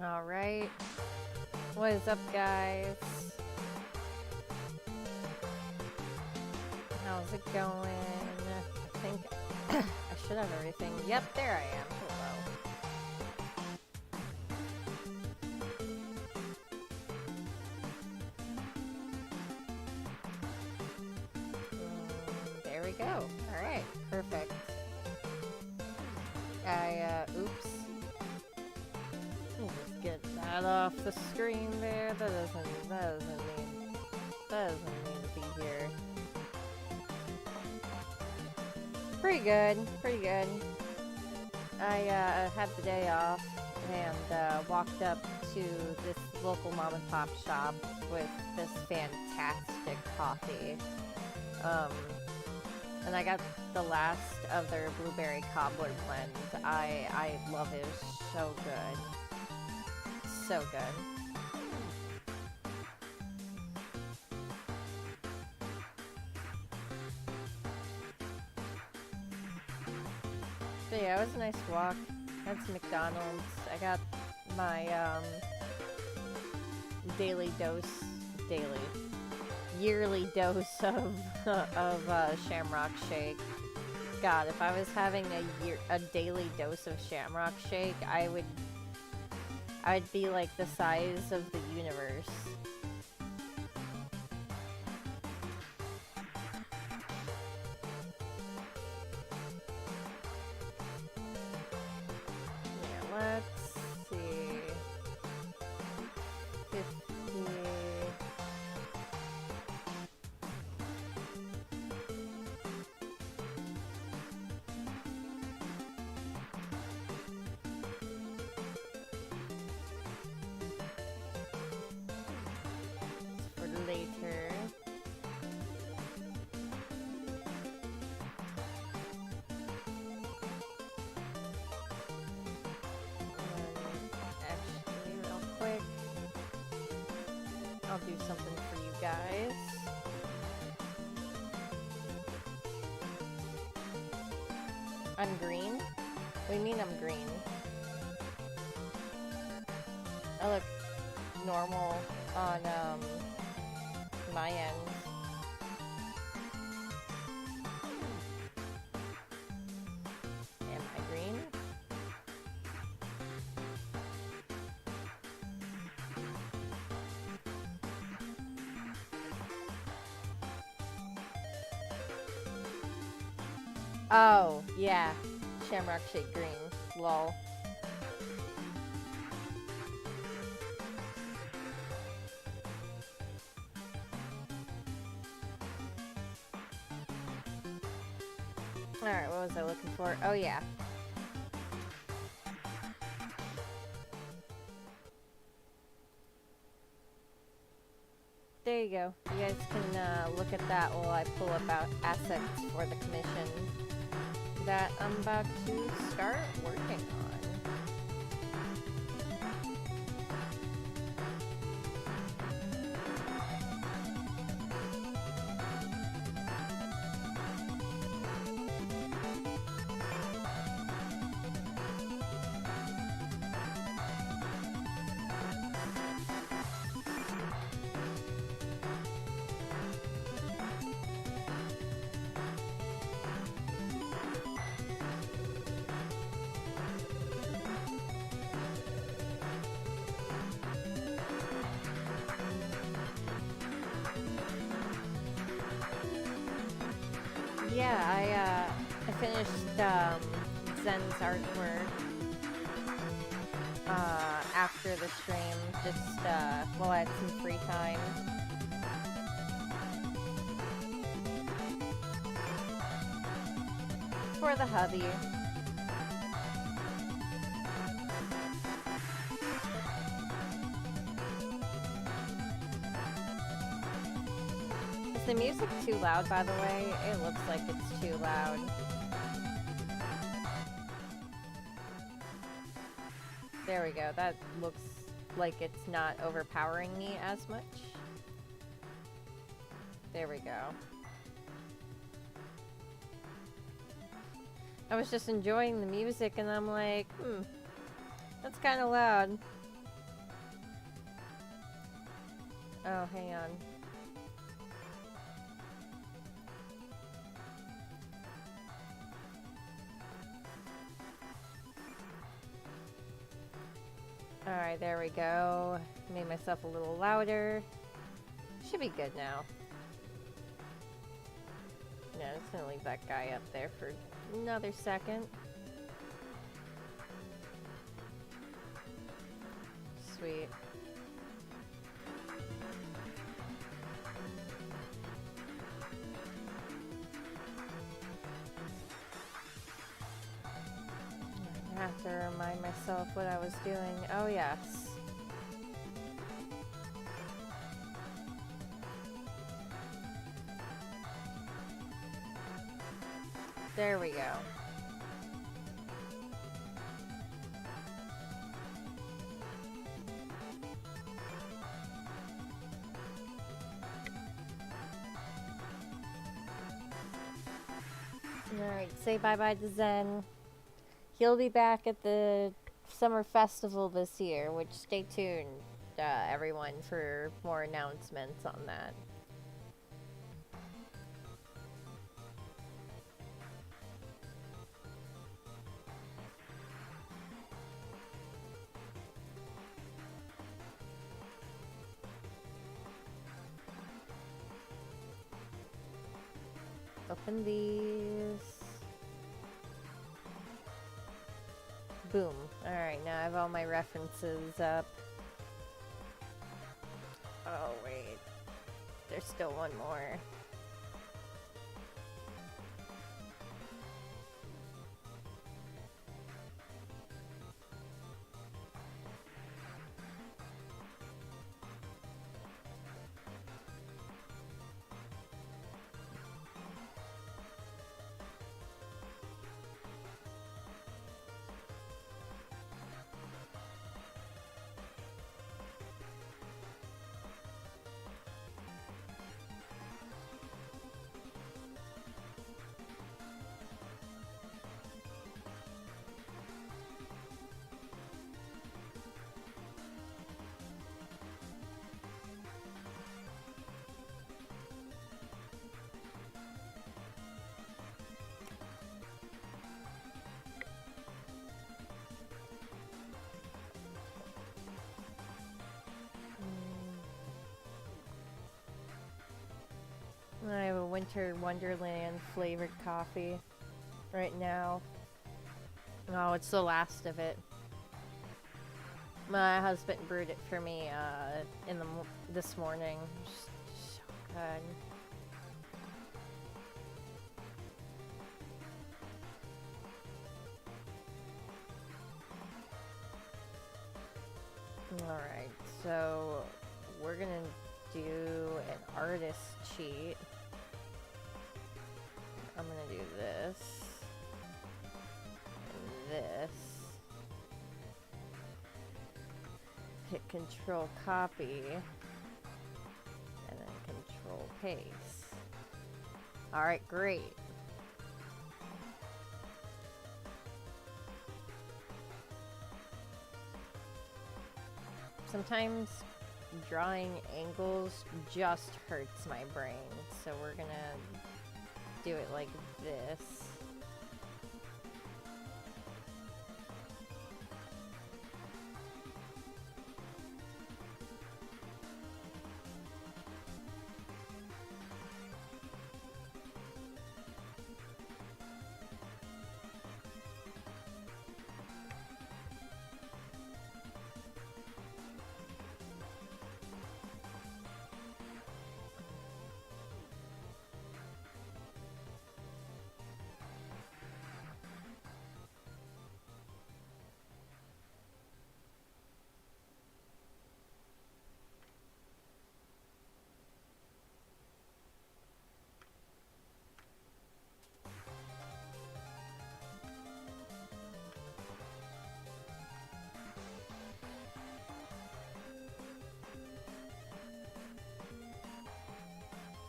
Alright. What is up, guys? How's it going? I think I should have everything. Yep, there I am. Hello. There we go. Alright, perfect. Oops. Let me just get that off the screen there. That doesn't need to be here. Pretty good, pretty good. I had the day off and walked up to this local mom and pop shop with this fantastic coffee. And I got the last of their blueberry cobbler blend. I love it. It's so good. So good. But yeah, it was a nice walk. Had some McDonald's. I got my yearly dose of Shamrock Shake. God, if I was having a daily dose of Shamrock Shake, I'd be like the size of the universe. Yeah, let's see. 50. For later. Actually, real quick, I'll do something for you guys. I'm green? What do you mean I'm green? I look normal on my end. Am I green? Oh, yeah. Shamrock Shake green. Lol. Alright, what was I looking for? Oh, yeah. There you go. You guys can look at that while I pull up assets for the commission that I'm about to start working on. Yeah, I finished Zen's artwork after the stream, just while I had some free time. For the hubby. Is the music too loud, by the way? It looks like it's too loud. There we go. That looks like it's not overpowering me as much. There we go. I was just enjoying the music and I'm like, that's kind of loud. Oh, hang on. Alright, there we go. Made myself a little louder. Should be good now. Yeah, I'm just gonna leave that guy up there for another second. Sweet. I have to remind myself what I was doing. Oh, yes. There we go. Alright, say bye-bye to Zen. He'll be back at the summer festival this year, which stay tuned, everyone, for more announcements on that. Open these. Boom. Alright, now I have all my references up. Oh, wait. There's still one more. I have a Winter Wonderland flavored coffee right now. Oh, it's the last of it. My husband brewed it for me this morning. So good. Alright, so we're gonna do an artist cheat. I'm gonna do this. And this. Hit control copy. And then control paste. Alright, great. Sometimes drawing angles just hurts my brain, so we're gonna do it like this.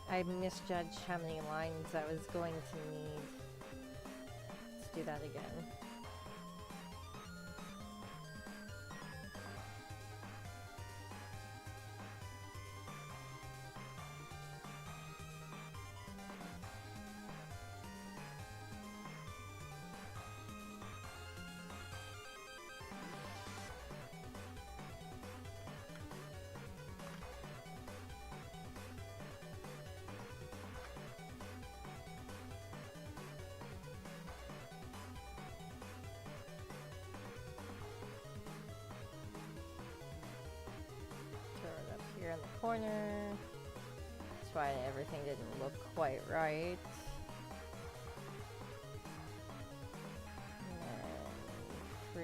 I misjudged how many lines I was going to need. Let's do that again. around the corner. That's why everything didn't look quite right. And then 3.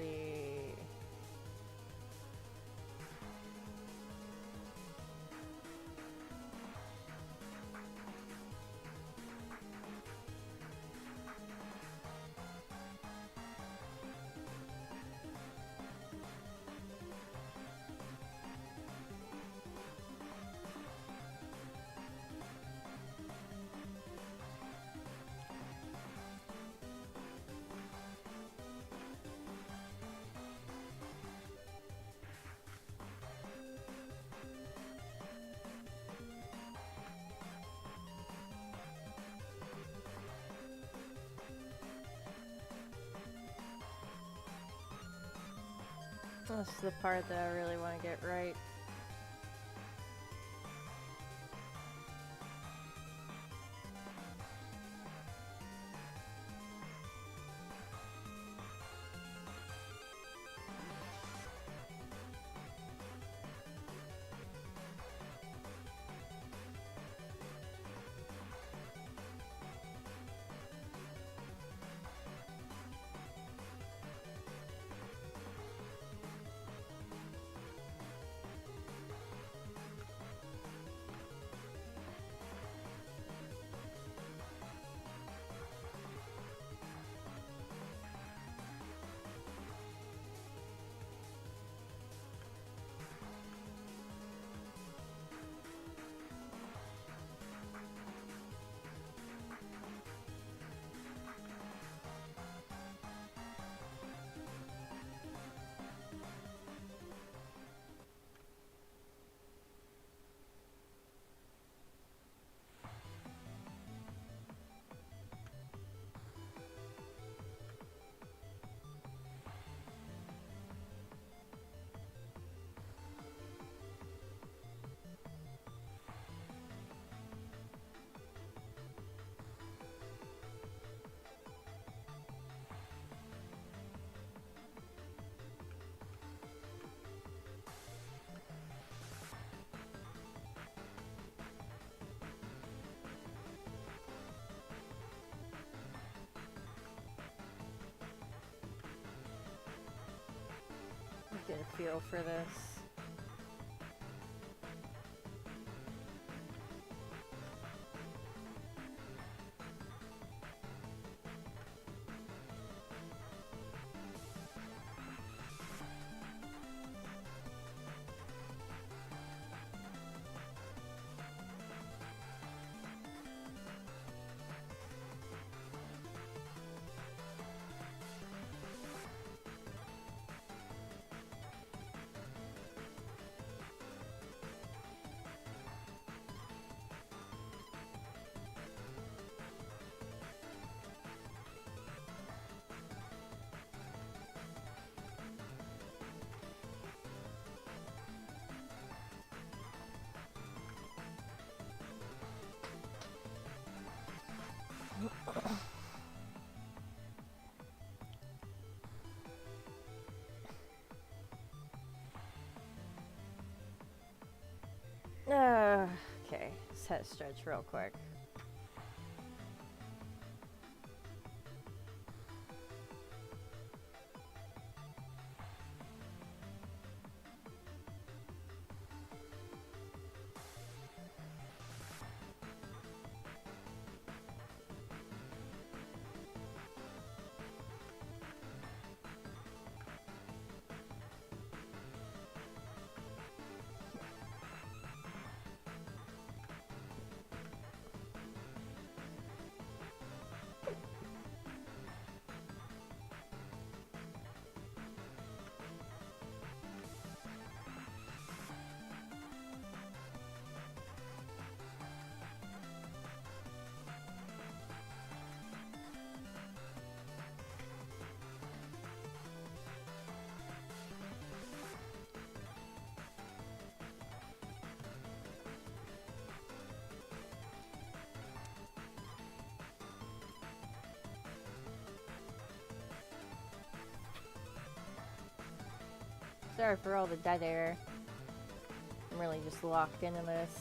This is the part that I really want to get right. Get a feel for this. Okay, set stretch real quick. Sorry for all the dead air. I'm really just locked into this.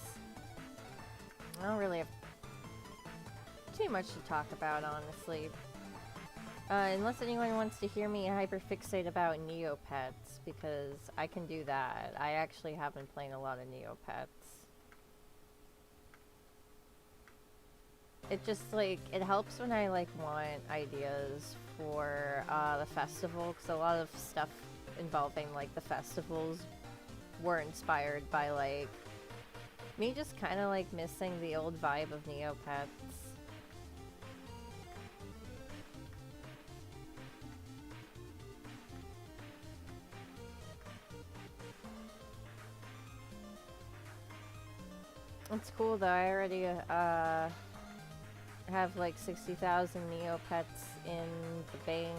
I don't really have too much to talk about, honestly. Unless anyone wants to hear me hyperfixate about Neopets, because I can do that. I actually have been playing a lot of Neopets. It just, like, it helps when I, like, want ideas for, the festival, because a lot of stuff involving, like, the festivals were inspired by, like, me just kind of, like, missing the old vibe of Neopets. It's cool though, I already, have like 60,000 Neopets in the bank.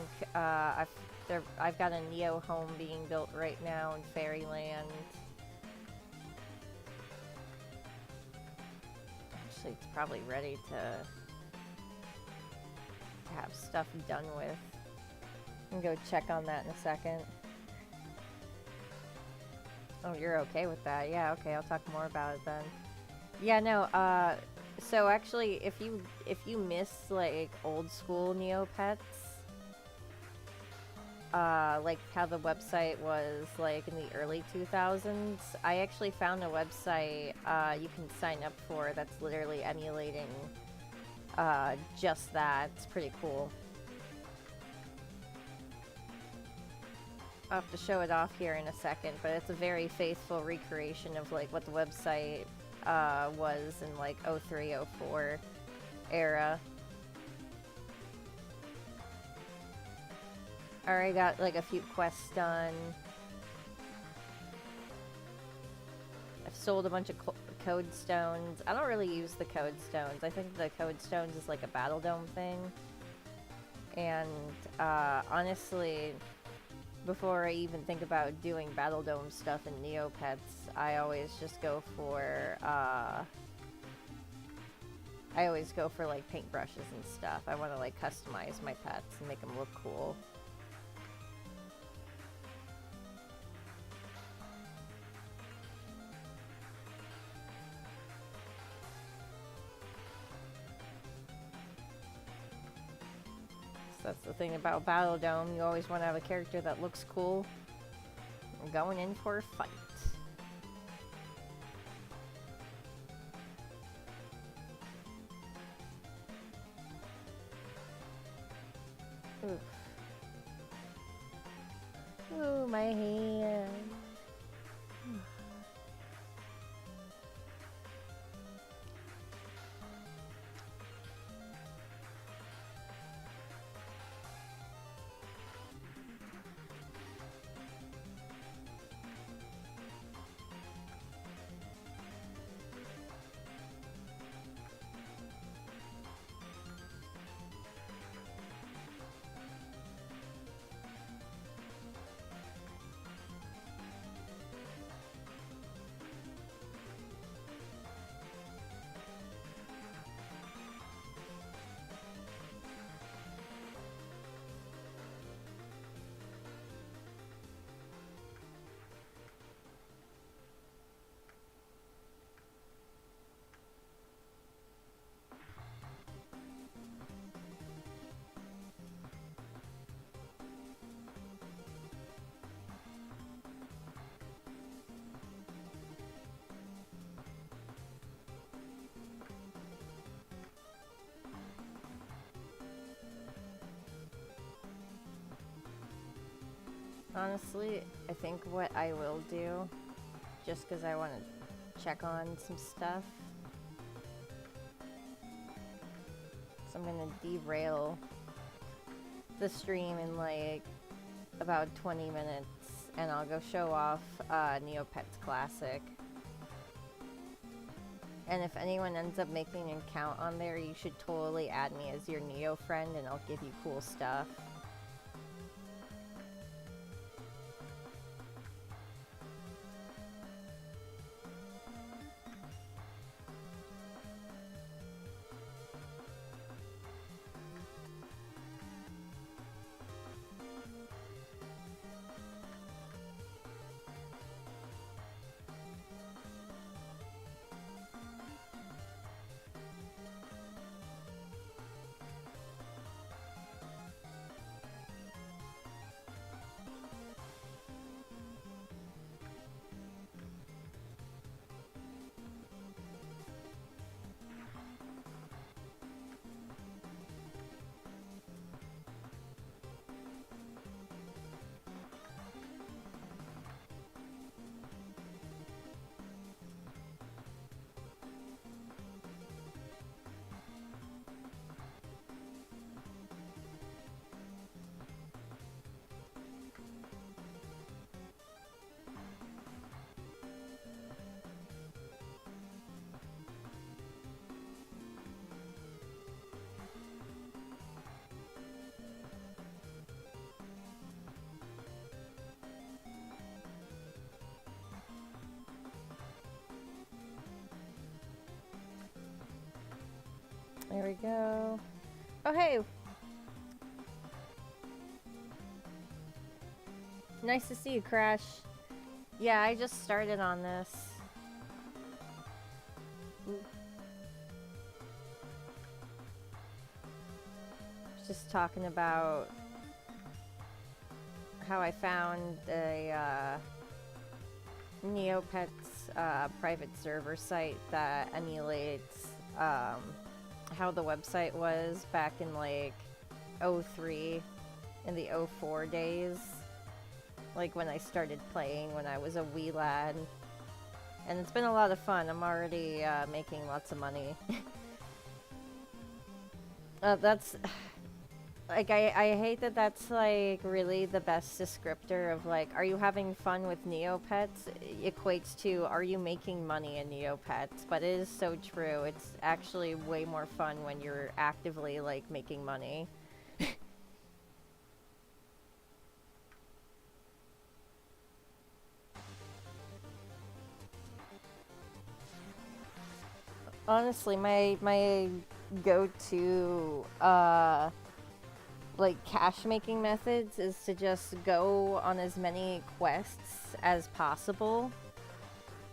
I've got a Neo home being built right now in Fairyland. Actually, it's probably ready to have stuff done with. I can go check on that in a second. Oh, you're okay with that? Yeah, okay, I'll talk more about it then. Yeah, no, so actually, if you miss, like, old school Neopets, like how the website was, like, in the early 2000s, I actually found a website, you can sign up for that's literally emulating, just that. It's pretty cool. I'll have to show it off here in a second, but it's a very faithful recreation of, like, what the website was in, like, 03, 04 era. I already got, like, a few quests done. I've sold a bunch of code stones. I don't really use the code stones. I think the code stones is, like, a Battle Dome thing. And, honestly, before I even think about doing Battle Dome stuff in Neopets, I always just go for, like, paintbrushes and stuff. I want to, like, customize my pets and make them look cool. So that's the thing about Battle Dome. You always want to have a character that looks cool. I'm going in for a fight. Oof. Ooh, my hand. Honestly, I think what I will do, just because I want to check on some stuff, so I'm going to derail the stream in, like, about 20 minutes, and I'll go show off Neopets Classic. And if anyone ends up making an account on there, you should totally add me as your Neo friend, and I'll give you cool stuff. we go. Oh, hey! Nice to see you, Crash. Yeah, I just started on this. Just talking about how I found a Neopets private server site that emulates how the website was back in like 03 in the 04 days, like when I started playing when I was a wee lad, and it's been a lot of fun. I'm already making lots of money. That's like I hate that that's like really the best descriptor of like, are you having fun with Neopets equates to are you making money in Neopets, but it is so true. It's actually way more fun when you're actively like making money. Honestly, my go-to like cash making methods is to just go on as many quests as possible,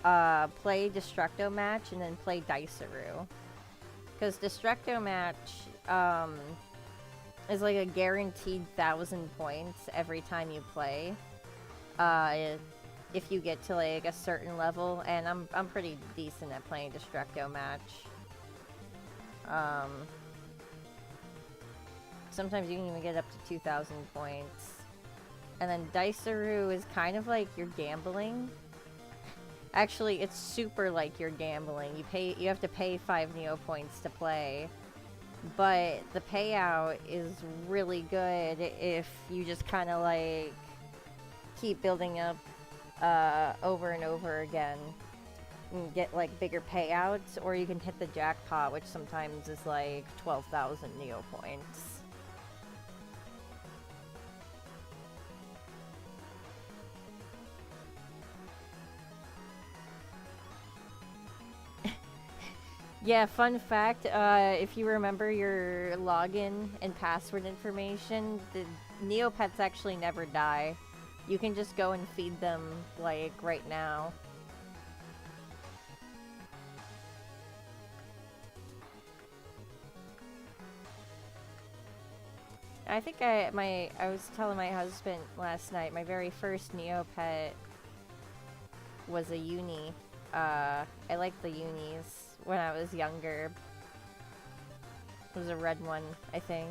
play Destructo Match, and then play Diceroo. Because Destructo Match is like a guaranteed 1,000 points every time you play. If you get to like a certain level, and I'm pretty decent at playing Destructo Match. Sometimes you can even get up to 2,000 points. And then Diceroo is kind of like you're gambling. Actually, it's super like you're gambling. You have to pay 5 Neo points to play. But the payout is really good if you just kind of like keep building up over and over again and get like bigger payouts, or you can hit the jackpot, which sometimes is like 12,000 Neo points. Yeah, fun fact, if you remember your login and password information, the Neopets actually never die. You can just go and feed them, like, right now. I think I was telling my husband last night, my very first Neopet was a uni. I liked the unis when I was younger. It was a red one, I think.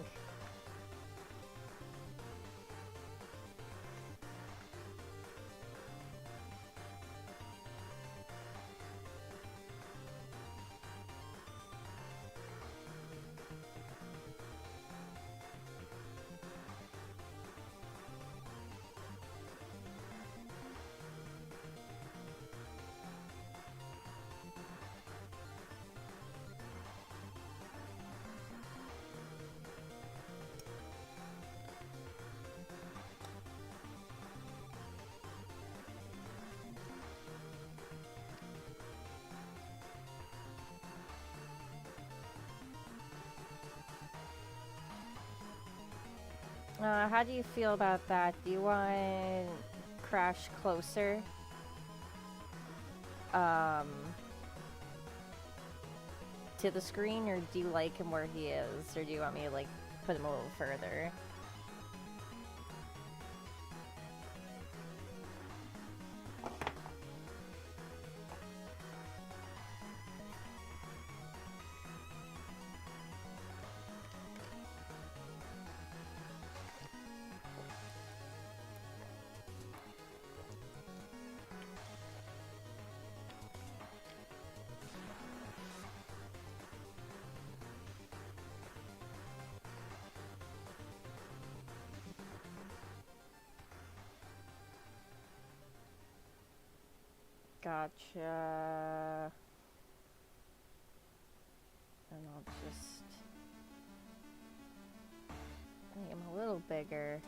How do you feel about that? Do you want Crash closer? To the screen, or do you like him where he is? Or do you want me to, like, put him a little further? Gotcha. And I'll just make him a little bigger.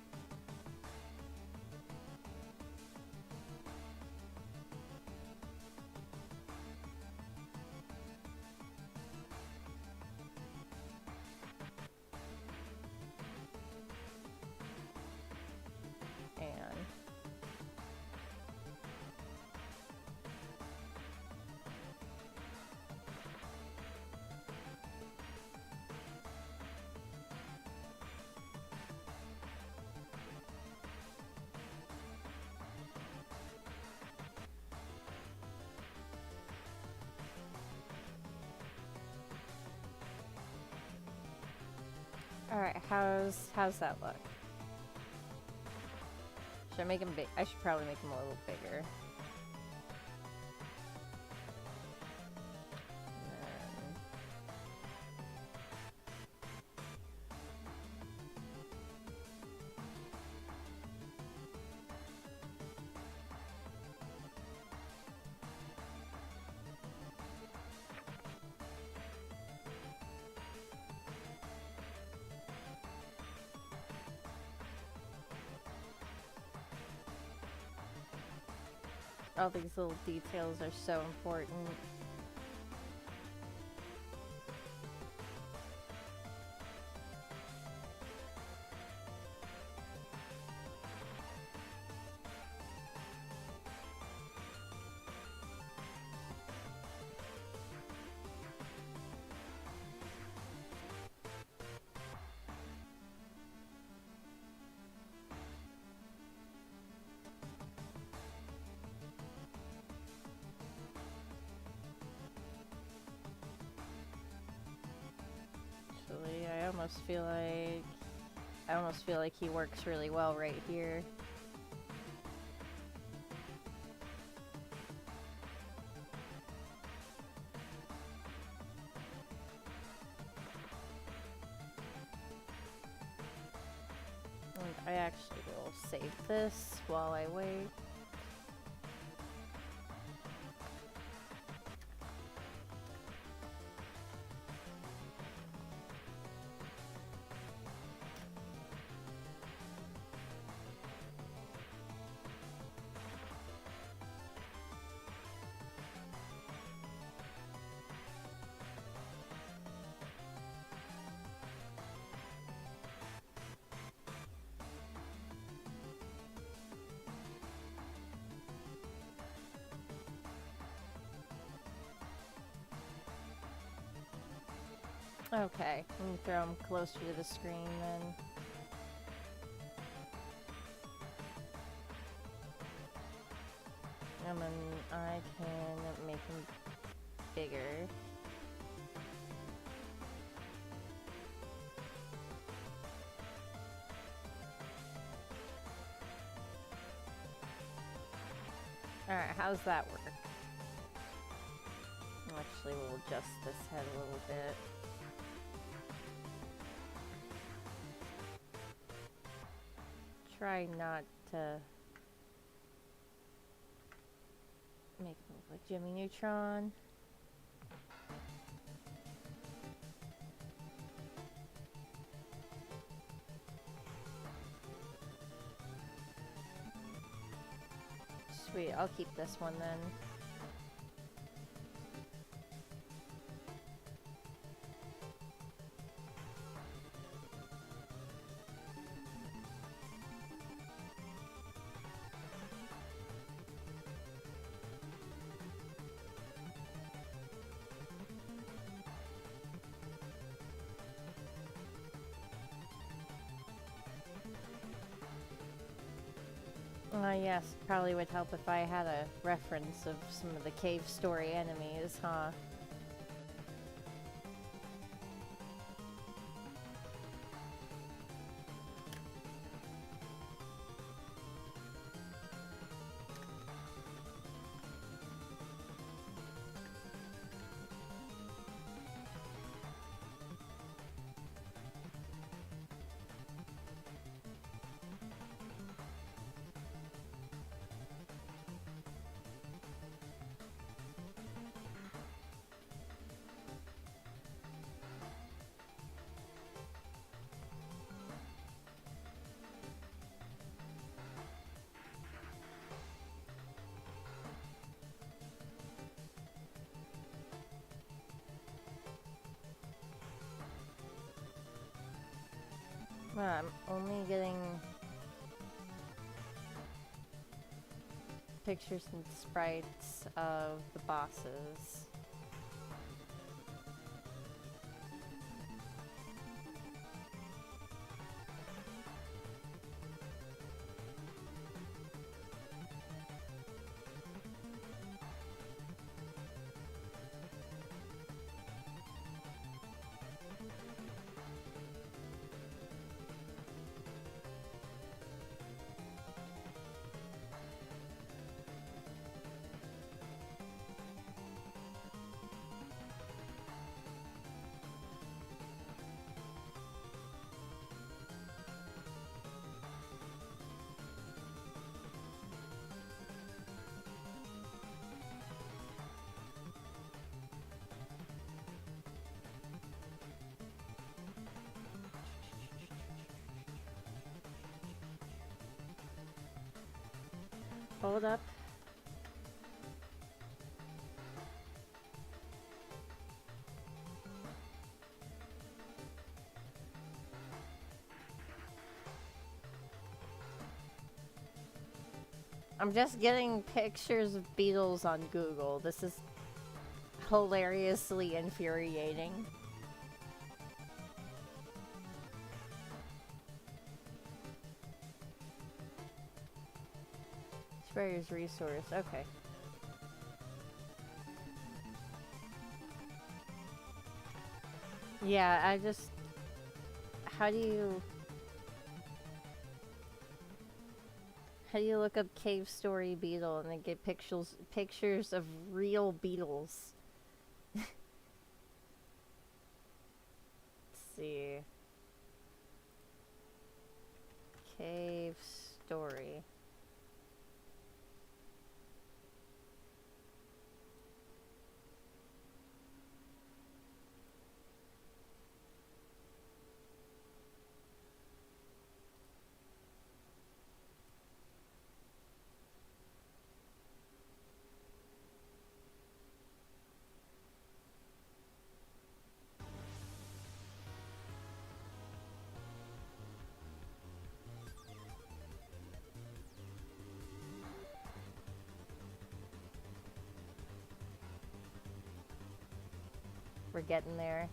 Alright, how's that look? Should I make him big? I should probably make him a little bigger. All these little details are so important. I almost feel like he works really well right here. And I actually will save this while I wait. Okay, let me throw him closer to the screen then. And then I can make him bigger. Alright, how's that work? Actually, we'll adjust this head a little bit. Try not to make him look like Jimmy Neutron. Sweet, I'll keep this one then. Yes, probably would help if I had a reference of some of the cave story enemies, huh? Well, I'm only getting pictures and sprites of the bosses. Hold up. I'm just getting pictures of beetles on Google. This is hilariously infuriating. Sprayer's resource. Okay. Yeah, I just... How do you look up cave story beetle and then get pictures of real beetles? Let's see. Cave story. We're getting there.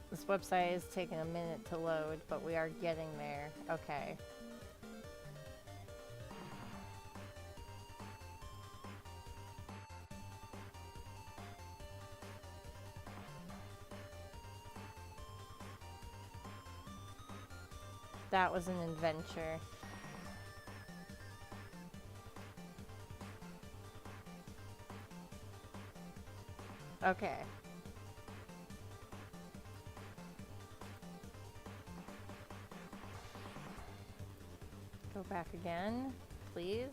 This website is taking a minute to load, but we are getting there. Okay. That was an adventure. Okay. Go back again, please.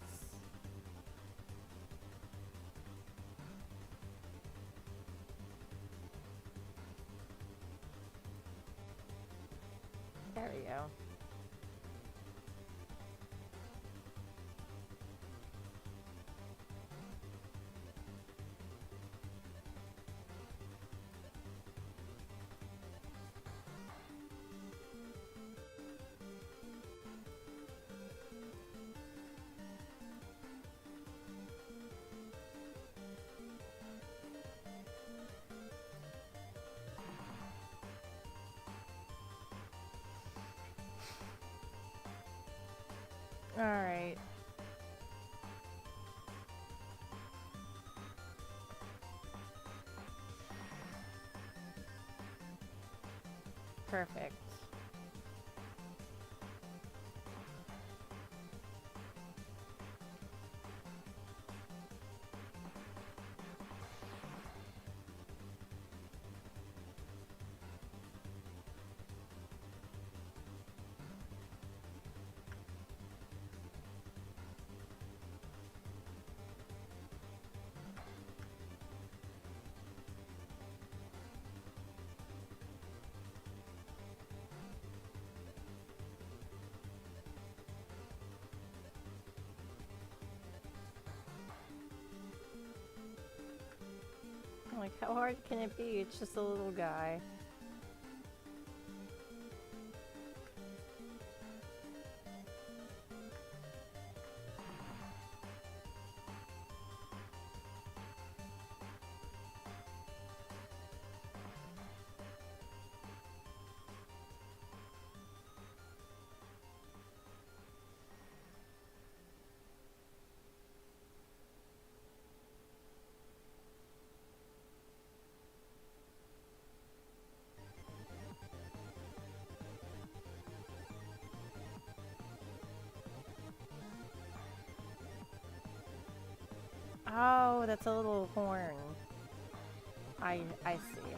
There we go. Alright. Perfect. Like, how hard can it be? It's just a little guy. Oh, that's a little horn. I see.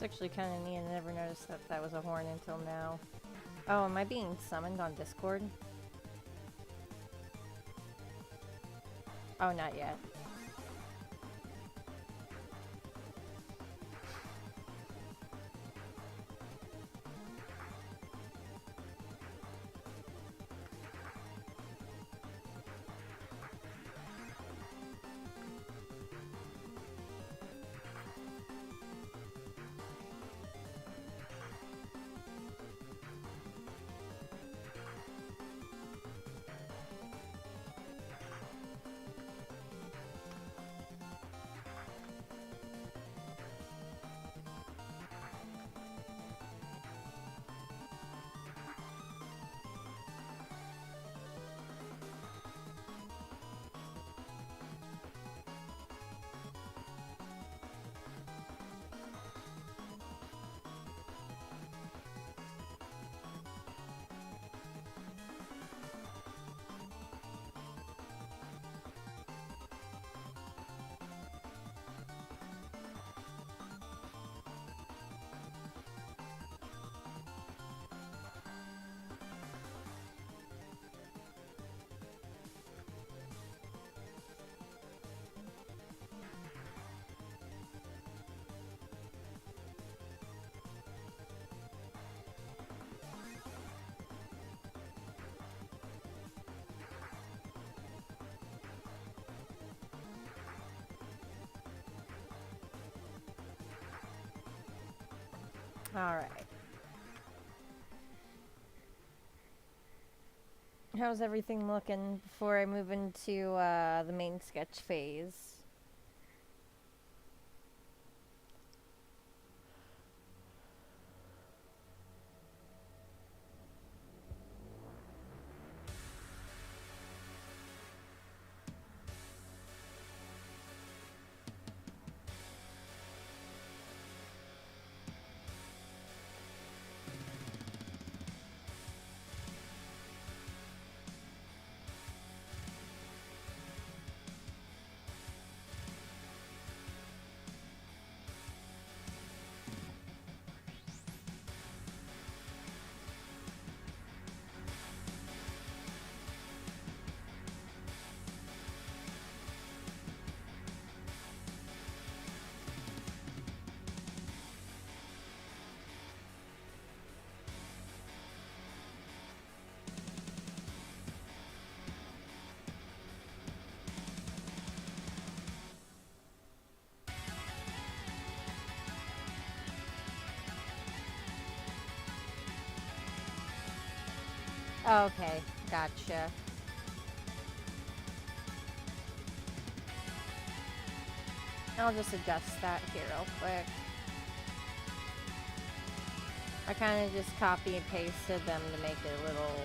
It's actually kind of neat. I never noticed that that was a horn until now. Oh, am I being summoned on Discord? Oh, not yet. Alright. How's everything looking before I move into the main sketch phase? Okay, gotcha. I'll just adjust that here real quick. I kind of just copy and pasted them to make it a little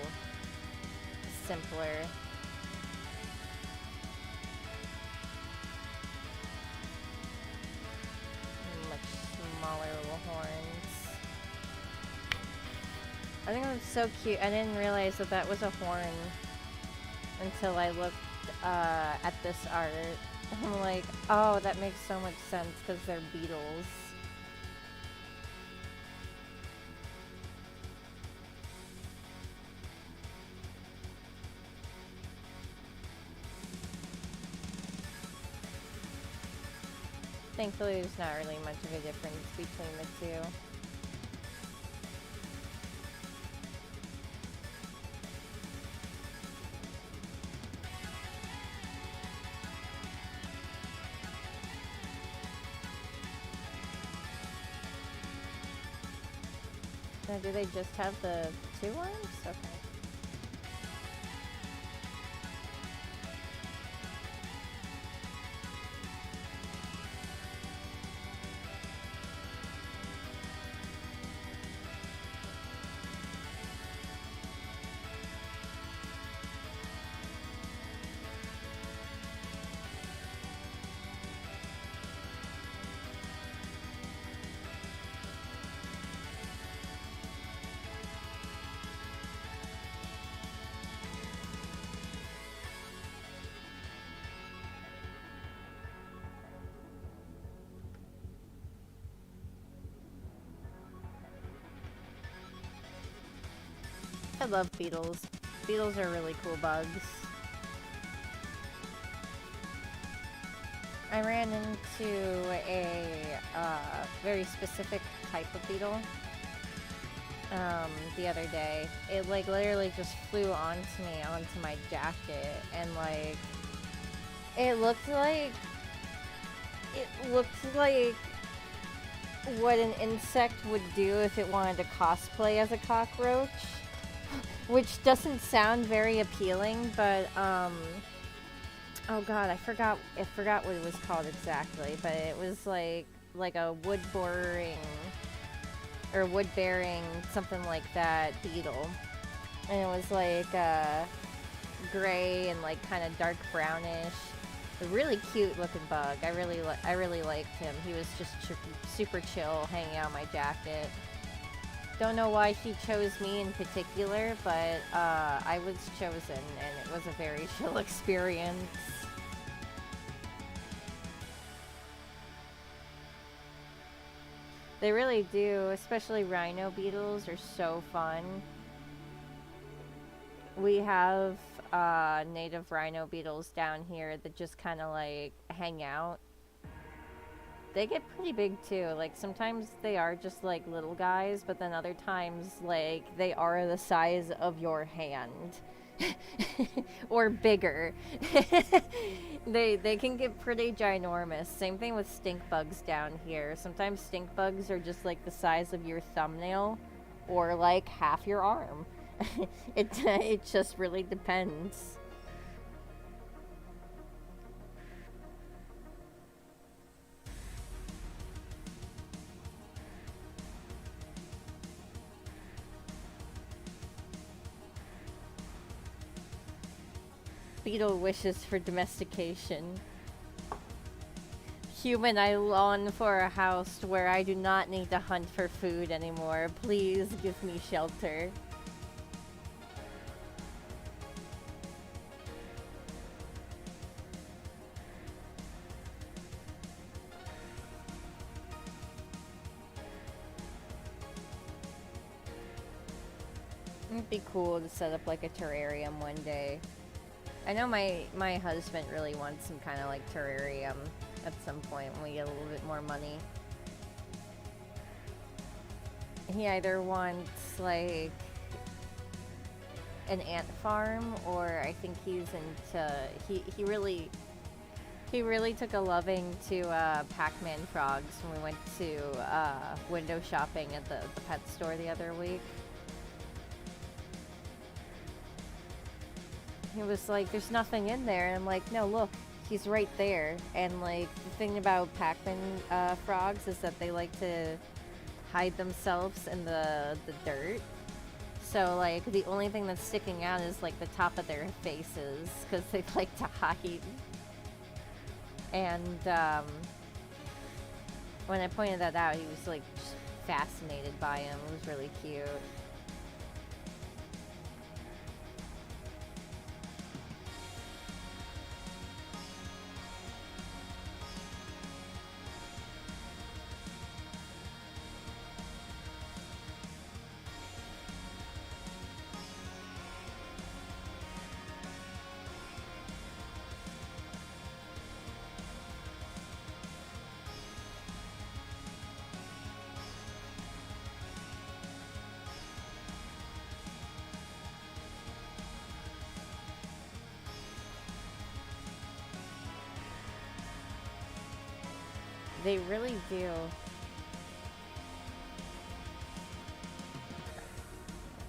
simpler. Much smaller little horns. I think it was so cute. I didn't realize that that was a horn until I looked at this art. I'm like, oh, that makes so much sense because they're beetles. Thankfully, there's not really much of a difference between the two. Now, do they just have the two arms? Okay. love beetles. Beetles are really cool bugs. I ran into a very specific type of beetle the other day. It like literally just flew onto me, onto my jacket, and like it looked like what an insect would do if it wanted to cosplay as a cockroach, which doesn't sound very appealing, but oh god, I forgot what it was called exactly, but it was like a wood boring or wood bearing, something like that, beetle. And it was like gray and like kind of dark brownish. A really cute looking bug. I really liked him. He was just super chill, hanging out my jacket. Don't know why she chose me in particular, but I was chosen, and it was a very chill experience. They really do, especially rhino beetles are so fun. We have native rhino beetles down here that just kind of like hang out. They get pretty big too. Like sometimes they are just like little guys, but then other times like they are the size of your hand. Or bigger. They can get pretty ginormous. Same thing with stink bugs down here. Sometimes stink bugs are just like the size of your thumbnail or like half your arm. It just really depends. Beetle wishes for domestication. Human, I long for a house where I do not need to hunt for food anymore. Please give me shelter. It'd be cool to set up like a terrarium one day. I know my husband really wants some kind of like terrarium at some point when we get a little bit more money. He either wants like an ant farm, or I think he's into he really took a loving to Pac-Man frogs when we went to window shopping at the pet store the other week. He was like, there's nothing in there. And I'm like, no, look, he's right there. And like, the thing about Pac-Man frogs is that they like to hide themselves in the dirt. So like, the only thing that's sticking out is like the top of their faces, because they like to hide. And when I pointed that out, he was like just fascinated by him. It was really cute. They really do.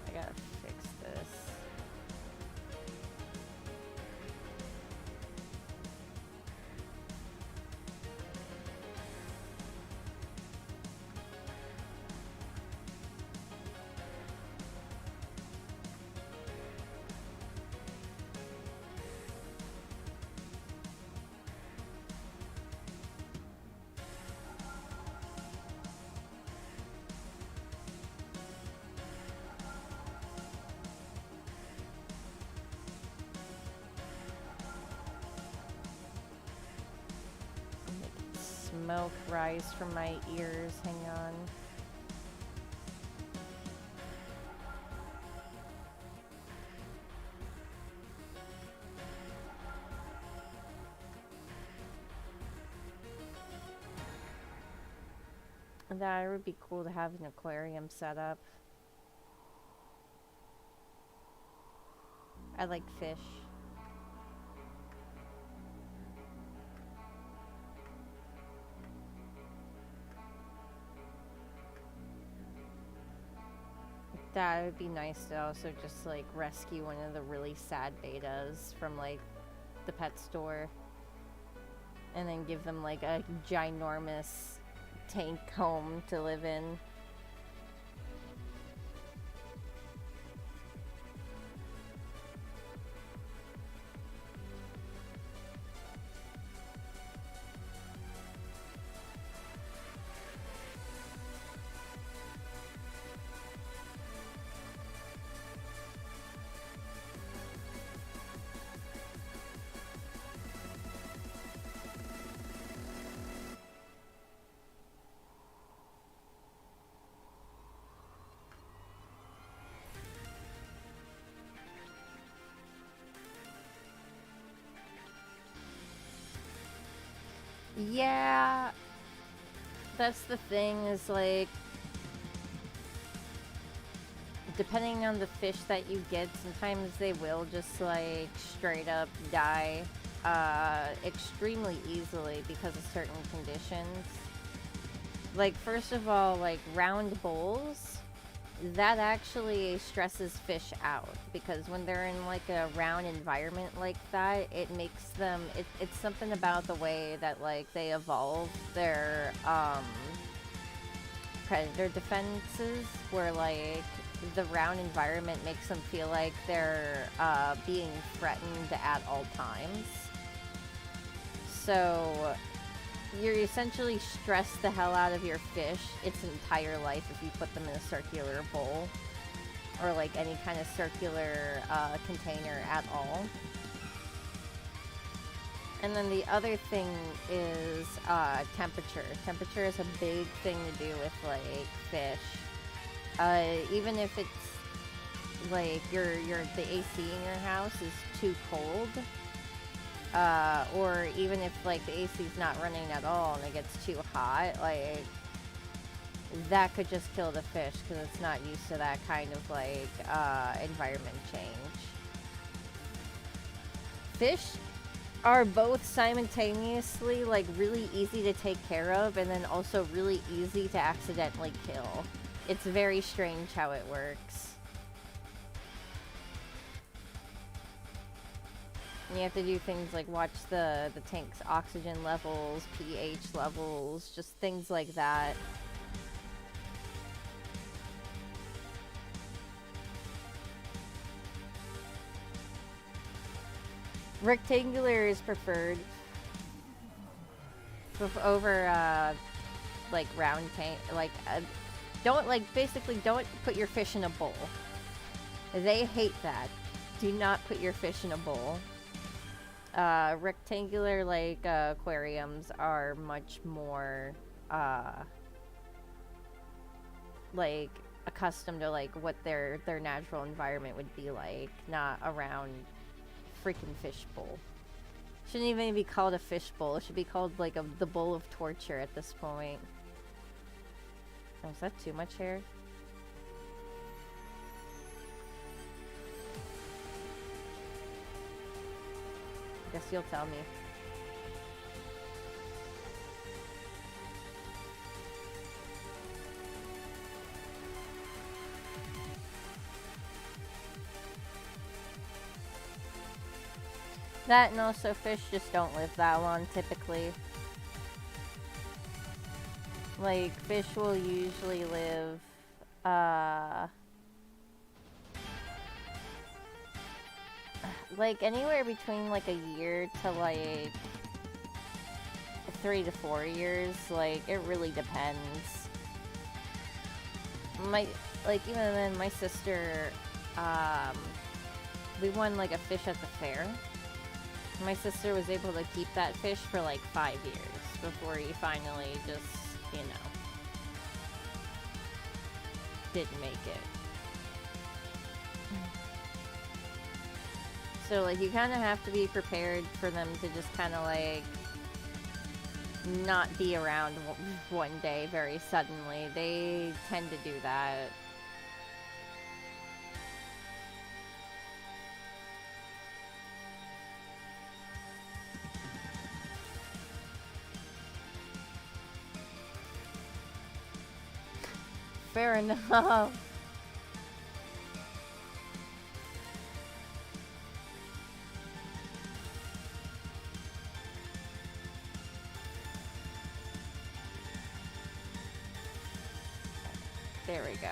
I gotta fix this. Smoke rise from my ears. Hang on. That would be cool to have an aquarium set up. I like fish. That would be nice to also just like rescue one of the really sad betas from like the pet store and then give them like a ginormous tank home to live in. Yeah, that's the thing is like depending on the fish that you get, sometimes they will just like straight up die extremely easily because of certain conditions. Like first of all, like round bowls, that actually stresses fish out because when they're in like a round environment like that, it makes them it's something about the way that like they evolve their predator defenses where like the round environment makes them feel like they're being threatened at all times. So you essentially stress the hell out of your fish its entire life if you put them in a circular bowl or like any kind of circular container at all. And then the other thing is temperature. Temperature is a big thing to do with like fish. Even if it's like the AC in your house is too cold, or even if like the AC is not running at all and it gets too hot, like that could just kill the fish because it's not used to that kind of like environment change. Fish are both simultaneously like really easy to take care of and then also really easy to accidentally kill. It's very strange how it works. You have to do things like watch the tank's oxygen levels, pH levels, just things like that. Rectangular is preferred over like round tank. Like don't like basically don't put your fish in a bowl. They hate that. Do not put your fish in a bowl. Rectangular like aquariums are much more like accustomed to like what their natural environment would be like, not around freaking fish bowl. Shouldn't even be called a fish bowl. It should be called like the bowl of torture at this point. Oh, is that too much hair? Guess you'll tell me. That and also fish just don't live that long typically. Like fish will usually live like anywhere between like a year to like 3 to 4 years. Like it really depends. Like even then my sister we won like a fish at the fair. My sister was able to keep that fish for like 5 years before he finally just, you know, didn't make it. So like you kind of have to be prepared for them to just kind of like not be around one day very suddenly. They tend to do that. Fair enough. There we go.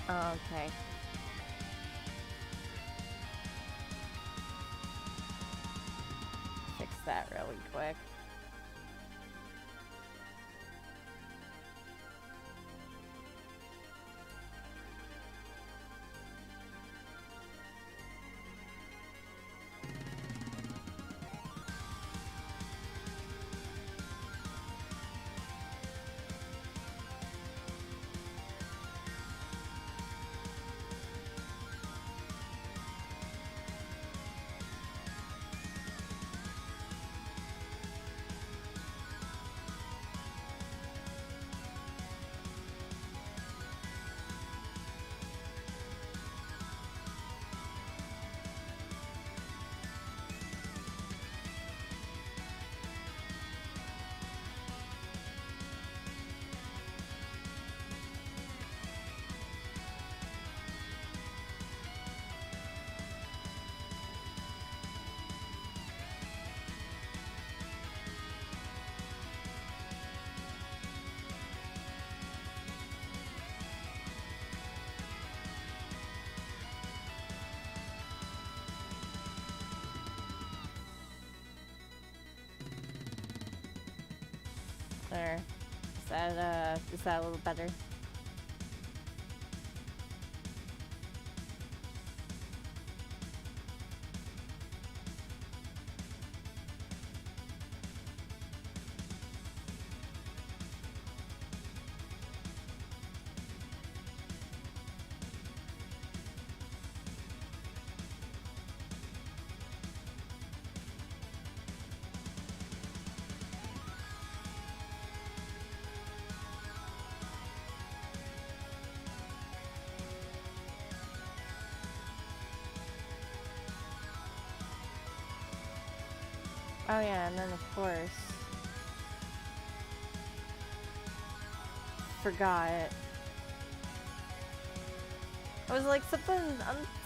Okay. Fix that really quick. There. Is that a little better? Oh yeah, and then of course, forgot. I was like,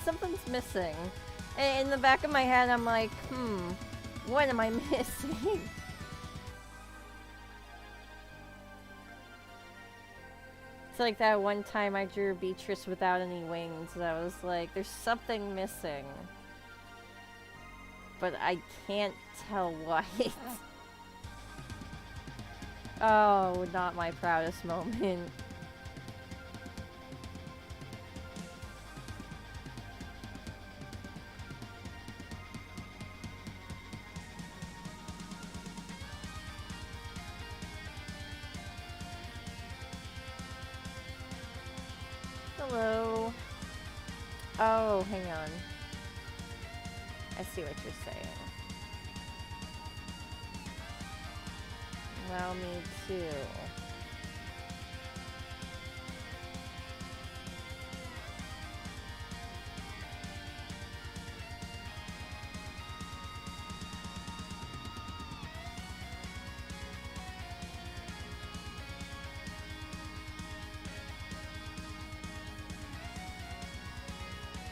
something's missing. And in the back of my head, I'm like, what am I missing? It's like that one time I drew Beatrice without any wings, and I was like, there's something missing. But I can't tell what. Oh, not my proudest moment. Hello. Oh, hang on. I see what you're saying. Well, me too.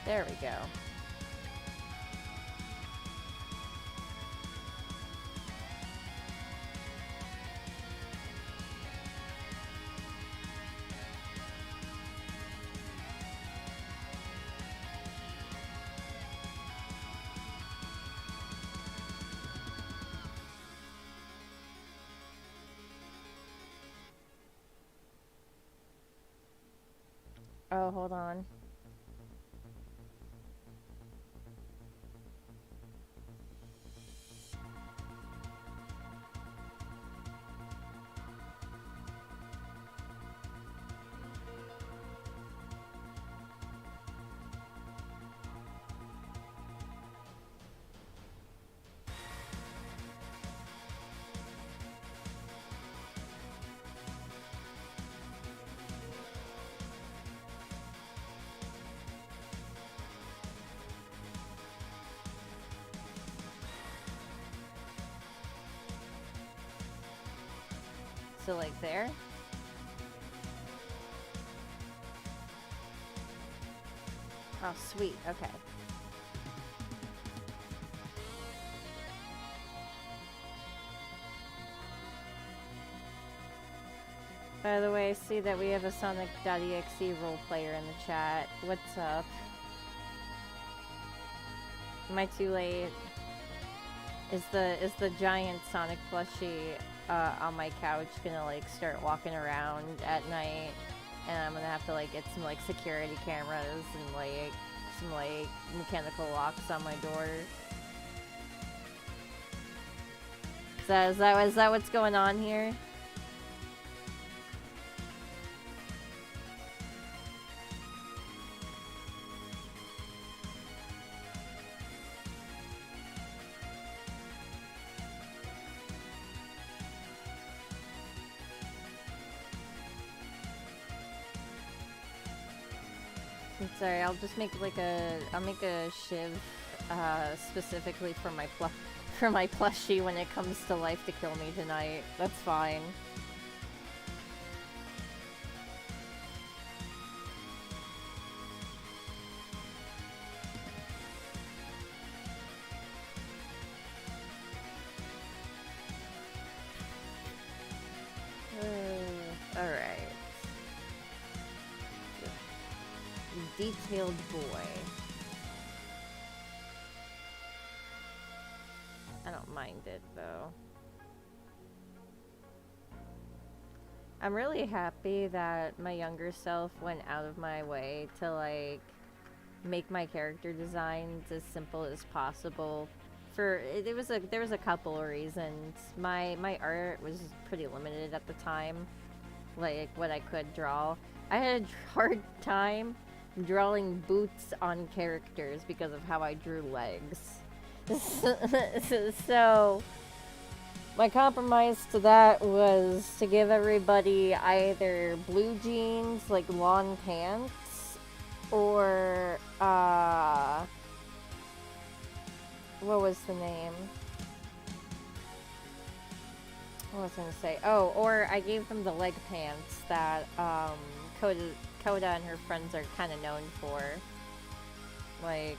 There we go. Oh, hold on. So, like, there? Oh, sweet. Okay. By the way, I see that we have a Sonic.exe role player in the chat. What's up? Am I too late? Is the giant Sonic plushie on my couch gonna like start walking around at night, and I'm gonna have to like get some like security cameras and like some like mechanical locks on my door? Is that what's going on here? I'm sorry, I'll just make like I'll make a shiv specifically for my plushie when it comes to life to kill me tonight. That's fine. Alright. Detailed boy. I don't mind it though. I'm really happy that my younger self went out of my way to like make my character designs as simple as possible. There was a couple of reasons. My art was pretty limited at the time, like what I could draw. I had a hard time drawing boots on characters because of how I drew legs. So my compromise to that was to give everybody either blue jeans, like lawn pants, or what was the name? What was I gonna say? Oh, or I gave them the leg pants that Coda and her friends are kind of known for. Like,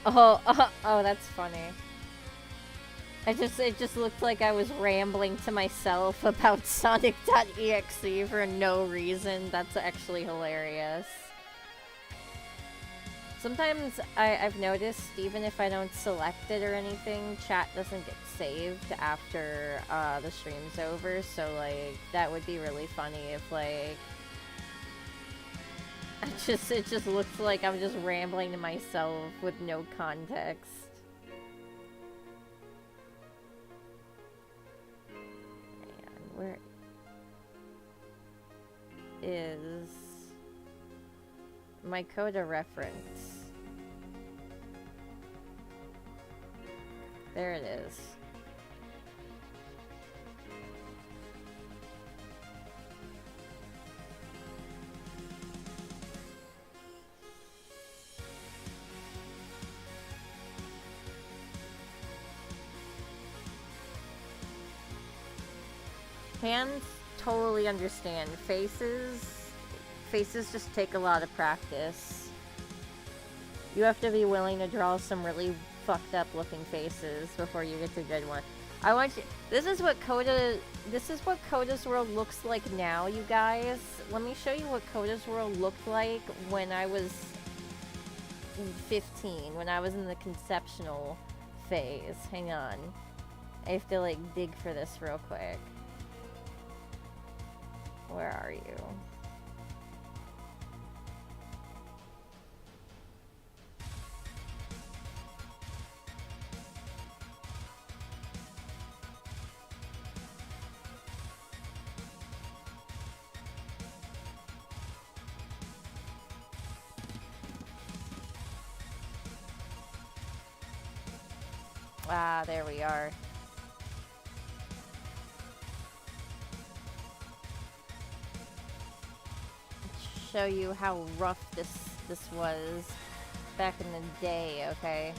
oh, that's funny. It just looked like I was rambling to myself about Sonic.exe for no reason. That's actually hilarious. Sometimes I've noticed, even if I don't select it or anything, chat doesn't get saved after the stream's over, so like, that would be really funny if like, it just looks like I'm just rambling to myself with no context. Man, where is my Coda reference? There it is. Hands totally understand. Faces just take a lot of practice. You have to be willing to draw some really fucked up looking faces before you get to a good one. I want you. This is what Coda's world looks like now, you guys. Let me show you what Coda's world looked like when I was 15, when I was in the conceptual phase. Hang on. I have to like dig for this real quick. Where are you? Ah, there we are. Show you how rough this was back in the day, okay?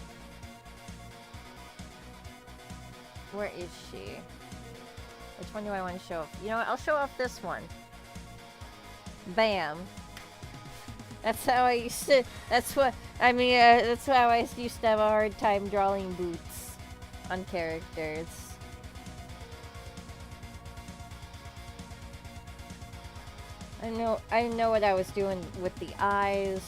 Where is she? Which one do I want to show off? You know what? I'll show off this one. Bam. That's how I used to... That's what... I mean, that's how I used to have a hard time drawing boots on characters. I know what I was doing with the eyes.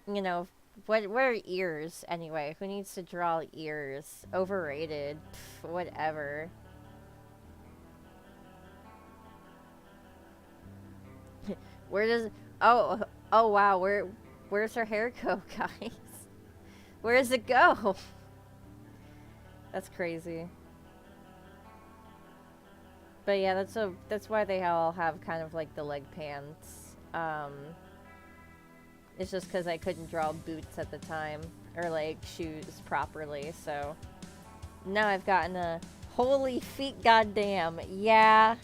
You know, what are ears anyway? Who needs to draw ears? Overrated. Pff, whatever. Where does... Oh wow, where's her hair go, guys? Where does it go? That's crazy. But yeah, that's why they all have kind of like the leg pants. It's just because I couldn't draw boots at the time, or like shoes properly, so now I've gotten a holy feet, goddamn, yeah.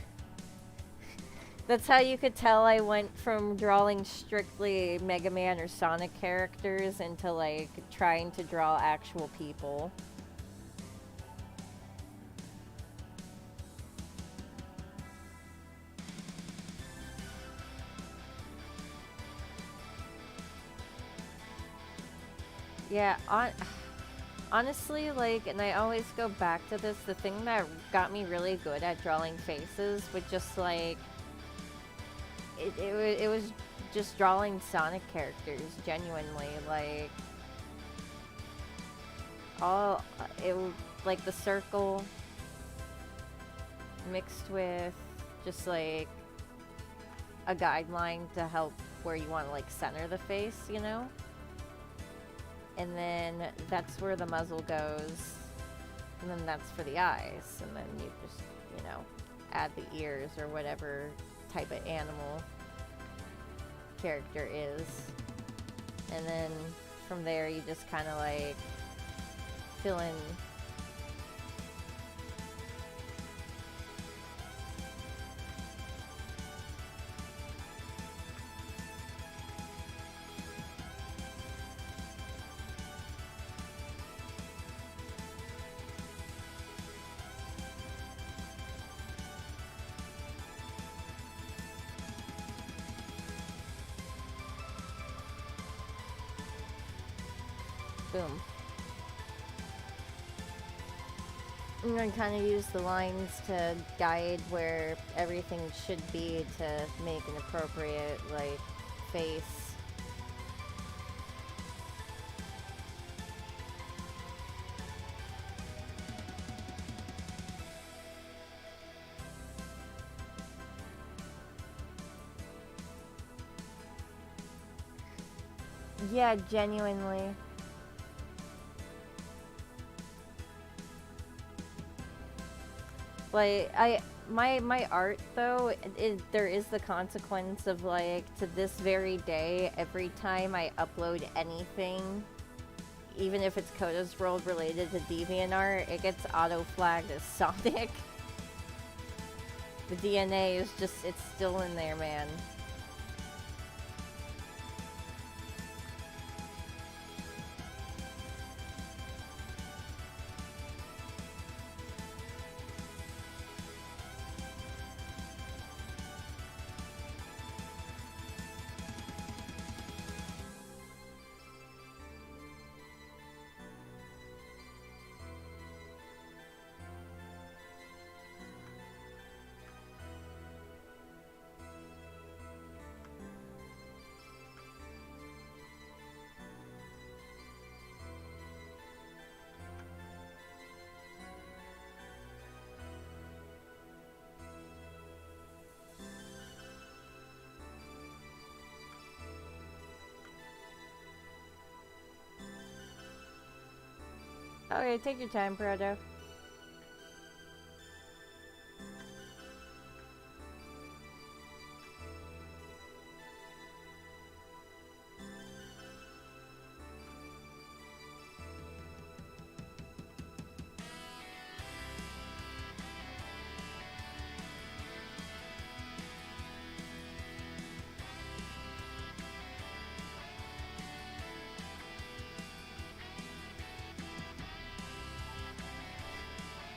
That's how you could tell I went from drawing strictly Mega Man or Sonic characters into like trying to draw actual people. Yeah, honestly, like, and I always go back to this, the thing that got me really good at drawing faces was just, like, it was just drawing Sonic characters, genuinely, like, like, the circle mixed with just, like, a guideline to help where you want to, like, center the face, you know? And then that's where the muzzle goes. And then that's for the eyes. And then you just, you know, add the ears or whatever type of animal character is. And then from there you just kind of like fill in. Boom. I'm going to kind of use the lines to guide where everything should be to make an appropriate, like, face. Yeah, genuinely. Like, my art, though, there is the consequence of, like, to this very day, every time I upload anything, even if it's Coda's World related to DeviantArt, it gets auto-flagged as Sonic. The DNA is just, it's still in there, man. Okay, take your time, Proto.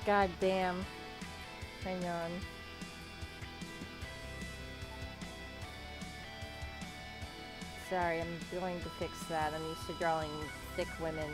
God damn. Hang on. Sorry, I'm going to fix that. I'm used to drawing thick women.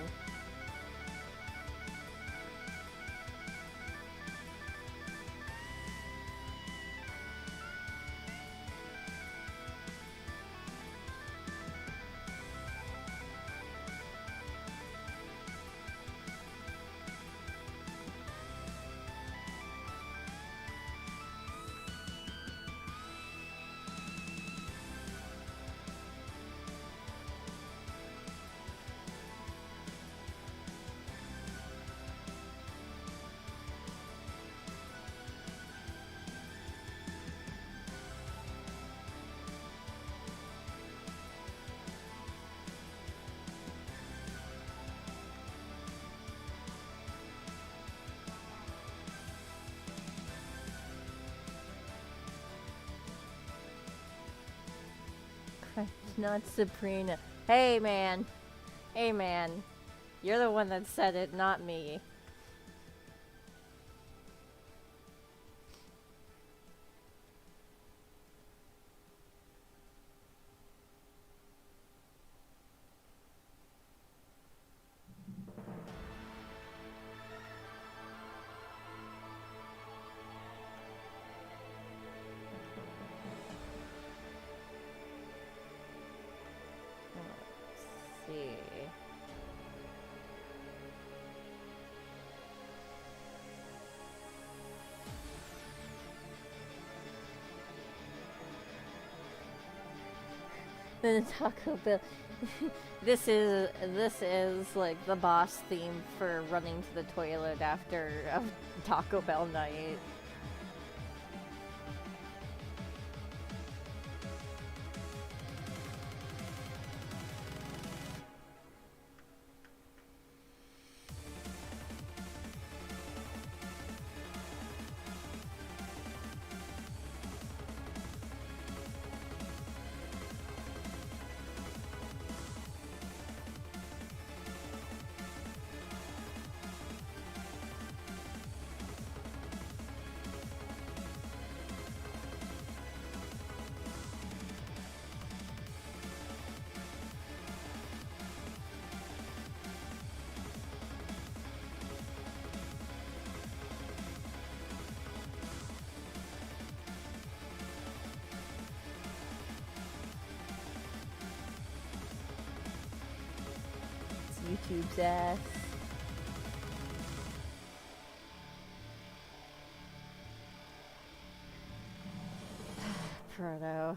Not Sabrina. Hey, man. Hey, man. You're the one that said it, not me. Let's see. The Taco Bell. This is like the boss theme for running to the toilet after a Taco Bell night. YouTube's ass. Proto.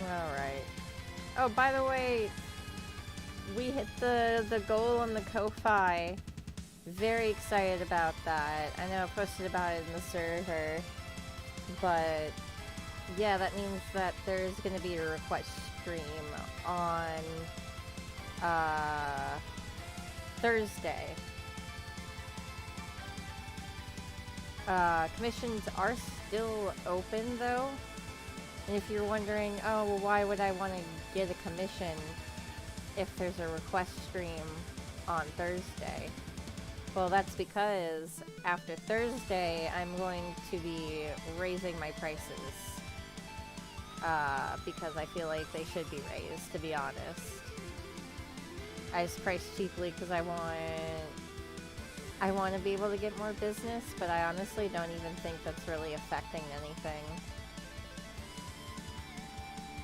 Alright. Oh, by the way, we hit the goal on the Ko-Fi. Very excited about that. I know I posted about it in the server, but yeah, that means that there's gonna be a request stream on Thursday. Commissions are still open though. And if you're wondering, oh, well, why would I want to get a commission if there's a request stream on Thursday? Well, that's because after Thursday, I'm going to be raising my prices. Because I feel like they should be raised, to be honest. I just price cheaply because I want to be able to get more business, but I honestly don't even think that's really affecting anything.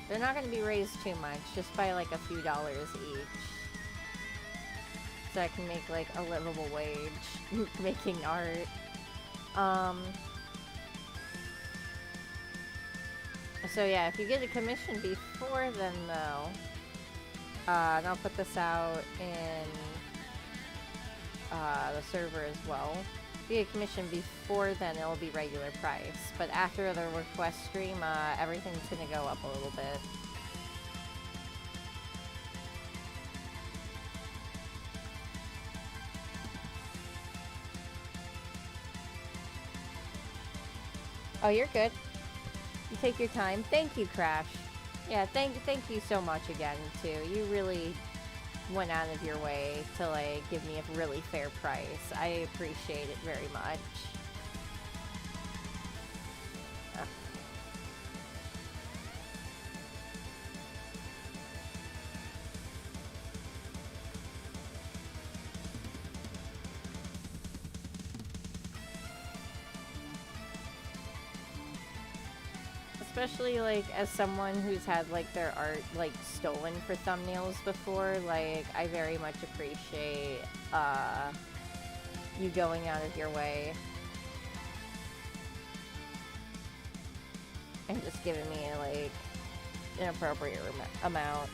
They're not going to be raised too much, just by like a few dollars each. So I can make like a livable wage making art. So yeah, if you get a commission before then though, and I'll put this out in the server as well. If you get a commission before then, it'll be regular price. But after the request stream, everything's gonna go up a little bit. Oh, you're good. You take your time. Thank you, Crash. Yeah, thank you so much again, too. You really went out of your way to, like, give me a really fair price. I appreciate it very much. Especially, like, as someone who's had, like, their art, like, stolen for thumbnails before, like, I very much appreciate, you going out of your way. And just giving me, like, an appropriate amount.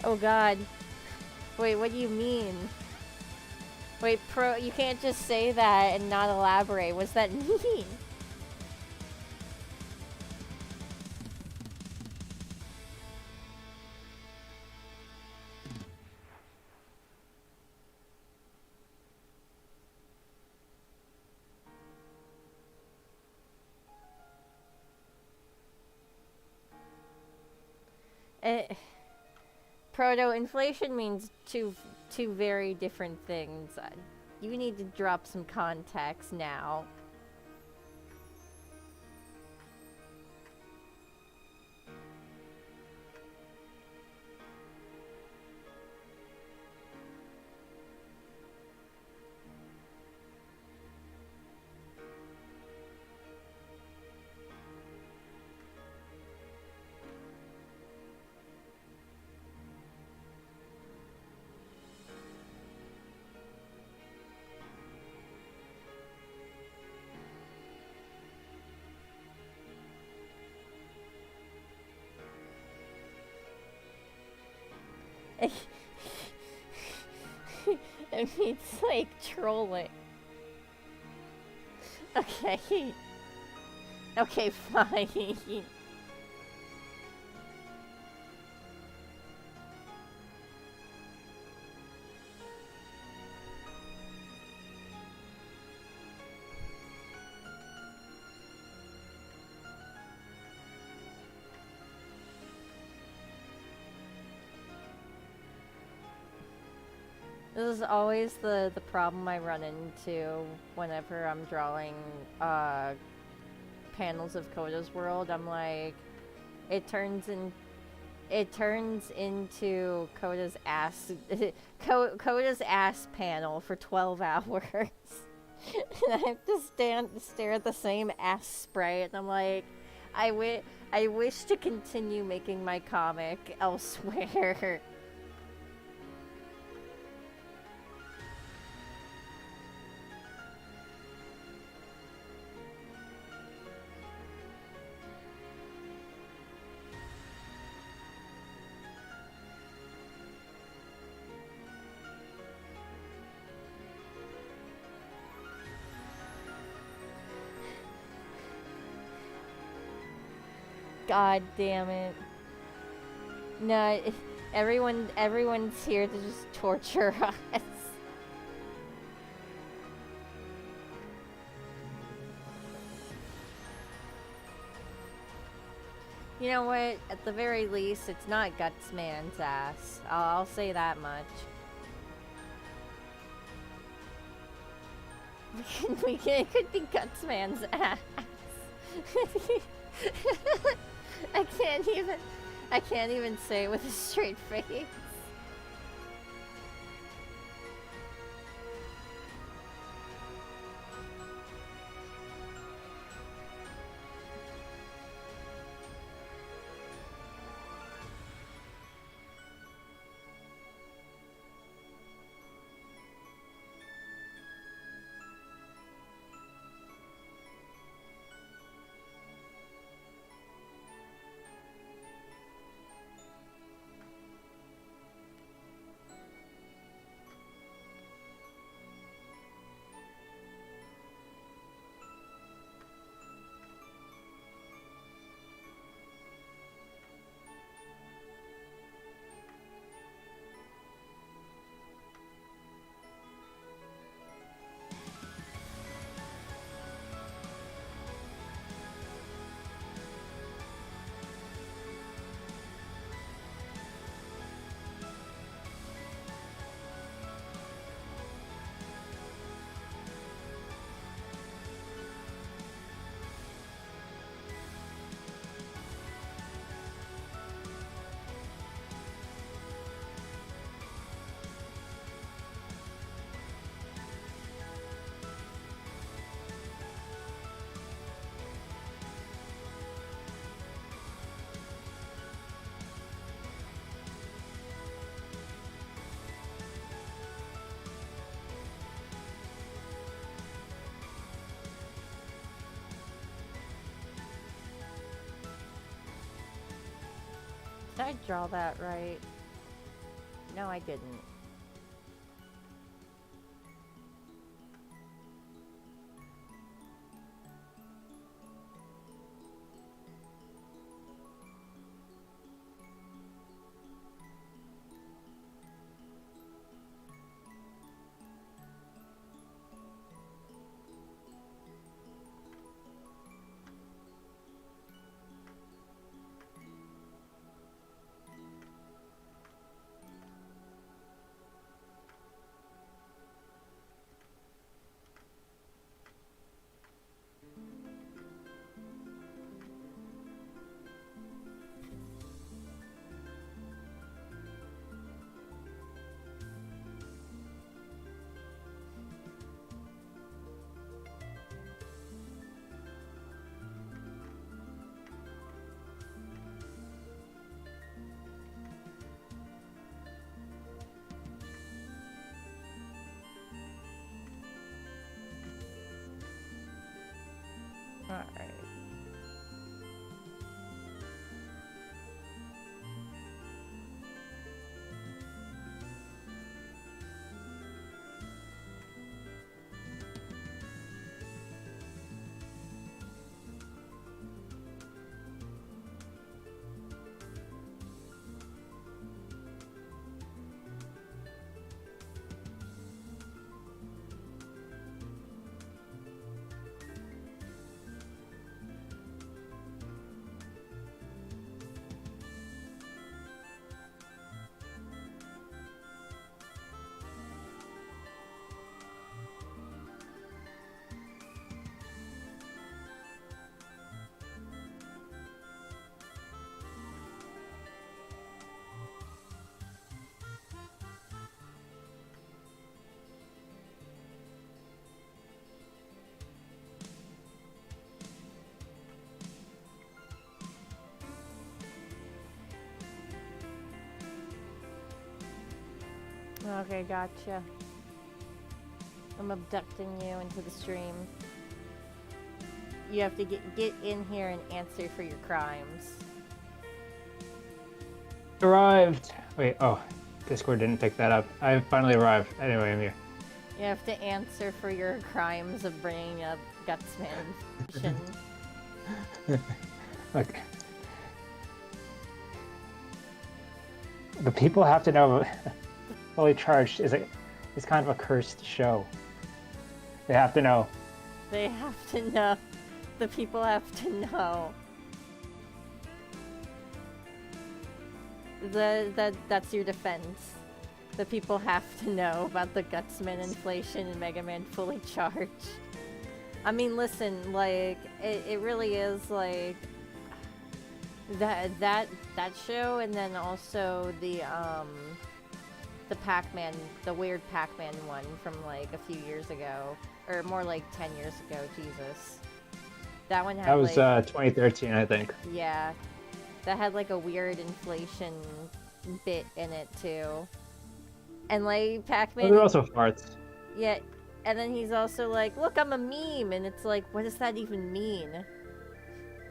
Oh god. Wait, what do you mean? Wait, you can't just say that and not elaborate. What's that mean? Proto-inflation means two very different things. You need to drop some context now. It means, like, trolling. Okay. Okay, fine. This is always the problem I run into whenever I'm drawing panels of Coda's world. I'm like, it turns into Coda's ass Coda's ass panel for 12 hours. And I have to stare at the same ass sprite, and I'm like, I wish to continue making my comic elsewhere. God damn it. No, everyone's here to just torture us. You know what? At the very least, it's not Gutsman's ass. I'll say that much. It could be Gutsman's ass. I can't even say it with a straight face. Did I draw that right? No, I didn't. Alright. Okay, gotcha. I'm abducting you into the stream. You have to get in here and answer for your crimes. Arrived. Wait, oh, Discord didn't pick that up. I finally arrived. Anyway, I'm here. You have to answer for your crimes of bringing up Gutsman. Look, The people have to know. Fully Charged is kind of a cursed show. They have to know. They have to know. The people have to know. That's your defense. The people have to know about the Gutsman inflation and Mega Man Fully Charged. I mean, listen, like, it really is, like, that show, and then also the Pac-Man, the weird Pac-Man one from, like, a few years ago. Or more like 10 years ago, Jesus. That one had, That was like... 2013, I think. Yeah. That had, like, a weird inflation bit in it, too. And, like, Pac-Man... Oh, they're also farts. Yeah, and then he's also like, look, I'm a meme, and it's like, what does that even mean?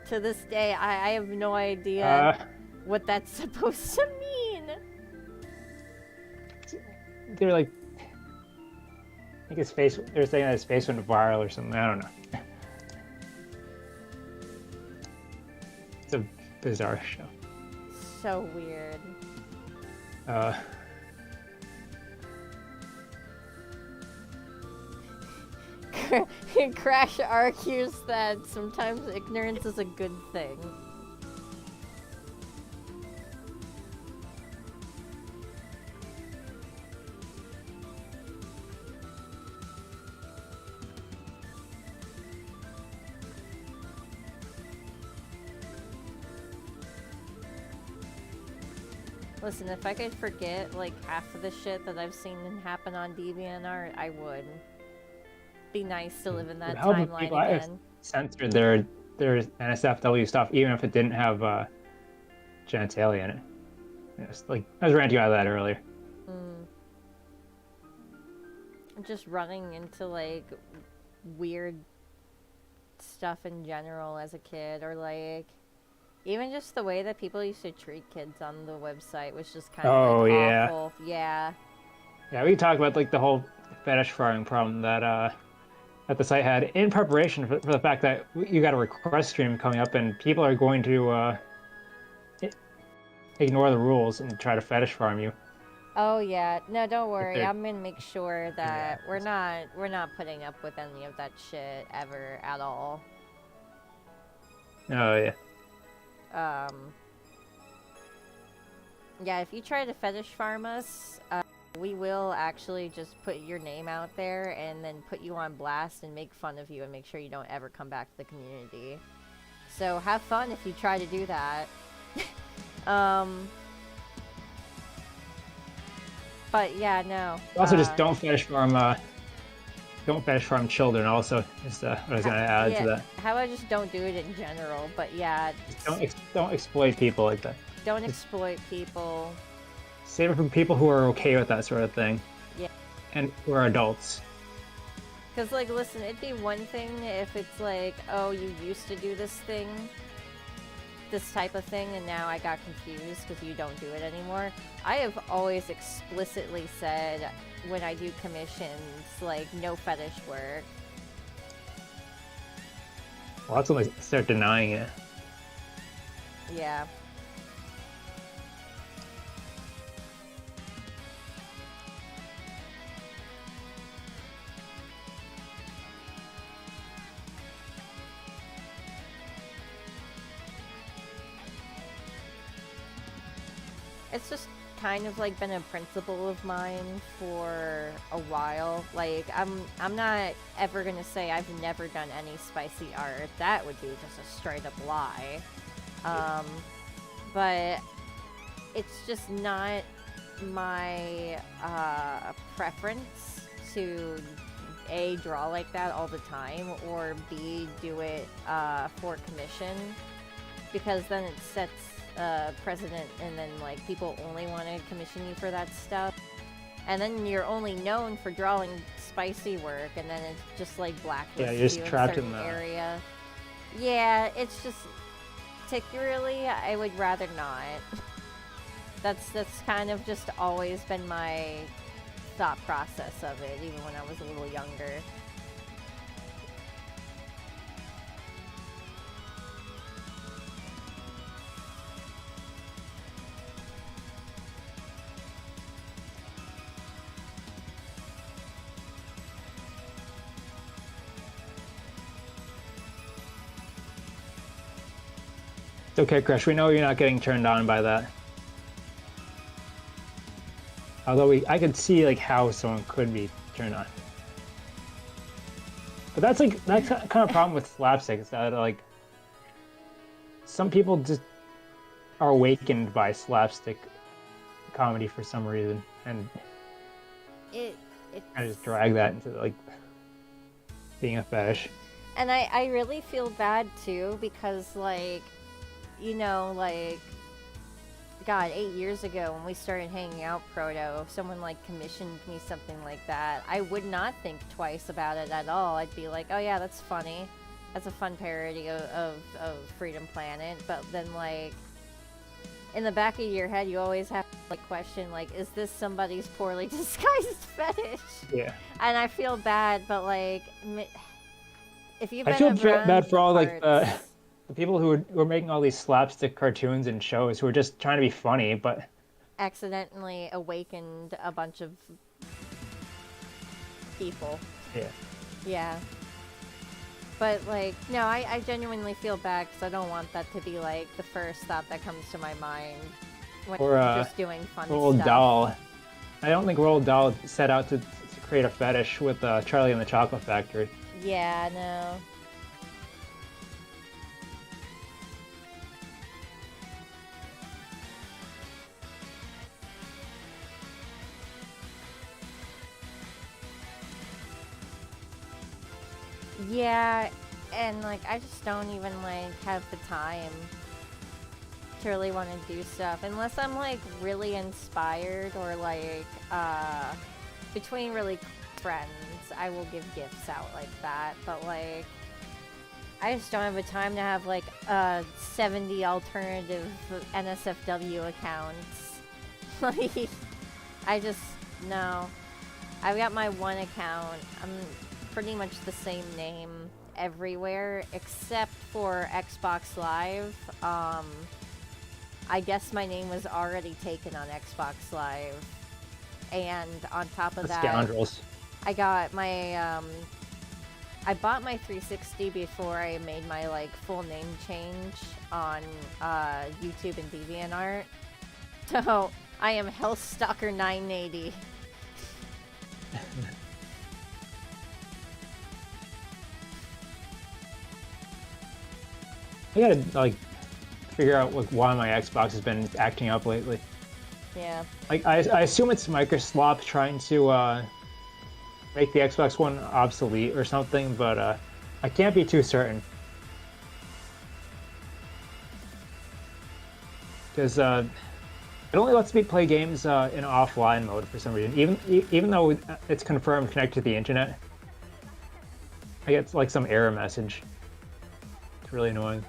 To this day, I have no idea what that's supposed to mean. They're like... I think his face... They're saying that his face went viral or something, I don't know. It's a bizarre show. So weird. Crash argues that sometimes ignorance is a good thing. Listen, if I could forget, like, half of the shit that I've seen happen on DeviantArt, I would. Be nice to live in that timeline again. Censored their NSFW stuff, even if it didn't have genitalia in it. It's like, I was ranting about that earlier. Just running into, like, weird stuff in general as a kid, or, like, even just the way that people used to treat kids on the website was just kind of, like, awful. Yeah. Yeah, we can talk about, like, the whole fetish farming problem that the site had in preparation for the fact that you got a request stream coming up and people are going to ignore the rules and try to fetish farm you. Oh yeah, no, don't worry. I'm gonna make sure that we're not putting up with any of that shit ever at all. Oh yeah. Yeah, if you try to fetish farm us, we will actually just put your name out there and then put you on blast and make fun of you and make sure you don't ever come back to the community. So have fun if you try to do that. But yeah, no. Also, just don't fetish farm children. Also, is what I was gonna add to that. How about just don't do it in general? But yeah, don't exploit people like that. Don't exploit people. Save it from people who are okay with that sort of thing. Yeah. And who are adults. Because, like, listen, it'd be one thing if it's like, oh, you used to do this type of thing, and now I got confused because you don't do it anymore. I have always explicitly said when I do commissions, like, no fetish work. Well, that's when they start denying it. Yeah. It's just kind of like been a principle of mine for a while. Like, I'm not ever gonna say I've never done any spicy art. That would be just a straight up lie. But it's just not my preference to A, draw like that all the time, or B, do it for commission, because then it sets precedent, and then, like, people only want to commission you for that stuff, and then you're only known for drawing spicy work, and then it's just like blacklists you in a certain area. Yeah, it's just, particularly, I would rather not. That's kind of just always been my thought process of it, even when I was a little younger. It's okay, Crush. We know you're not getting turned on by that. Although I could see like how someone could be turned on. But that's kind of problem with slapstick is that like some people just are awakened by slapstick comedy for some reason, and It I just drag that into like being a fetish. and I really feel bad too because like, like God, 8 years ago when we started hanging out, Proto, if someone like commissioned me something like that, I would not think twice about it at all. I'd be like, oh yeah, that's funny. That's a fun parody of Freedom Planet. But then like in the back of your head, you always have to like question like, is this somebody's poorly disguised fetish? Yeah. And I feel bad, but like, if you've I been feel around bad for all like parts, the people who are making all these slapstick cartoons and shows who are just trying to be funny, but accidentally awakened a bunch of people. yeah. Yeah. But, like, no, I genuinely feel bad because I don't want that to be, like, the first thought that comes to my mind when Or just doing fun Roald stuff. Dahl. I don't think Roald Dahl set out to create a fetish with Charlie and the Chocolate Factory. Yeah, no. Yeah, and, like, I just don't even, like, have the time to really want to do stuff. Unless I'm, like, really inspired or, like, between really friends, I will give gifts out like that. But, like, I just don't have the time to have, like, 70 alternative NSFW accounts. Like, I just, no. I've got my one account. I'm pretty much the same name everywhere except for Xbox Live. I guess my name was already taken on Xbox Live, and on top of The that, scoundrels. I got my I bought my 360 before I made my like full name change on YouTube and DeviantArt. So I am Hellstalker 980. I gotta like figure out like why my Xbox has been acting up lately. Yeah. Like I assume it's Microsoft trying to make the Xbox One obsolete or something, but I can't be too certain. Because it only lets me play games in offline mode for some reason. Even though it's confirmed connected to the internet, I get like some error message. It's really annoying.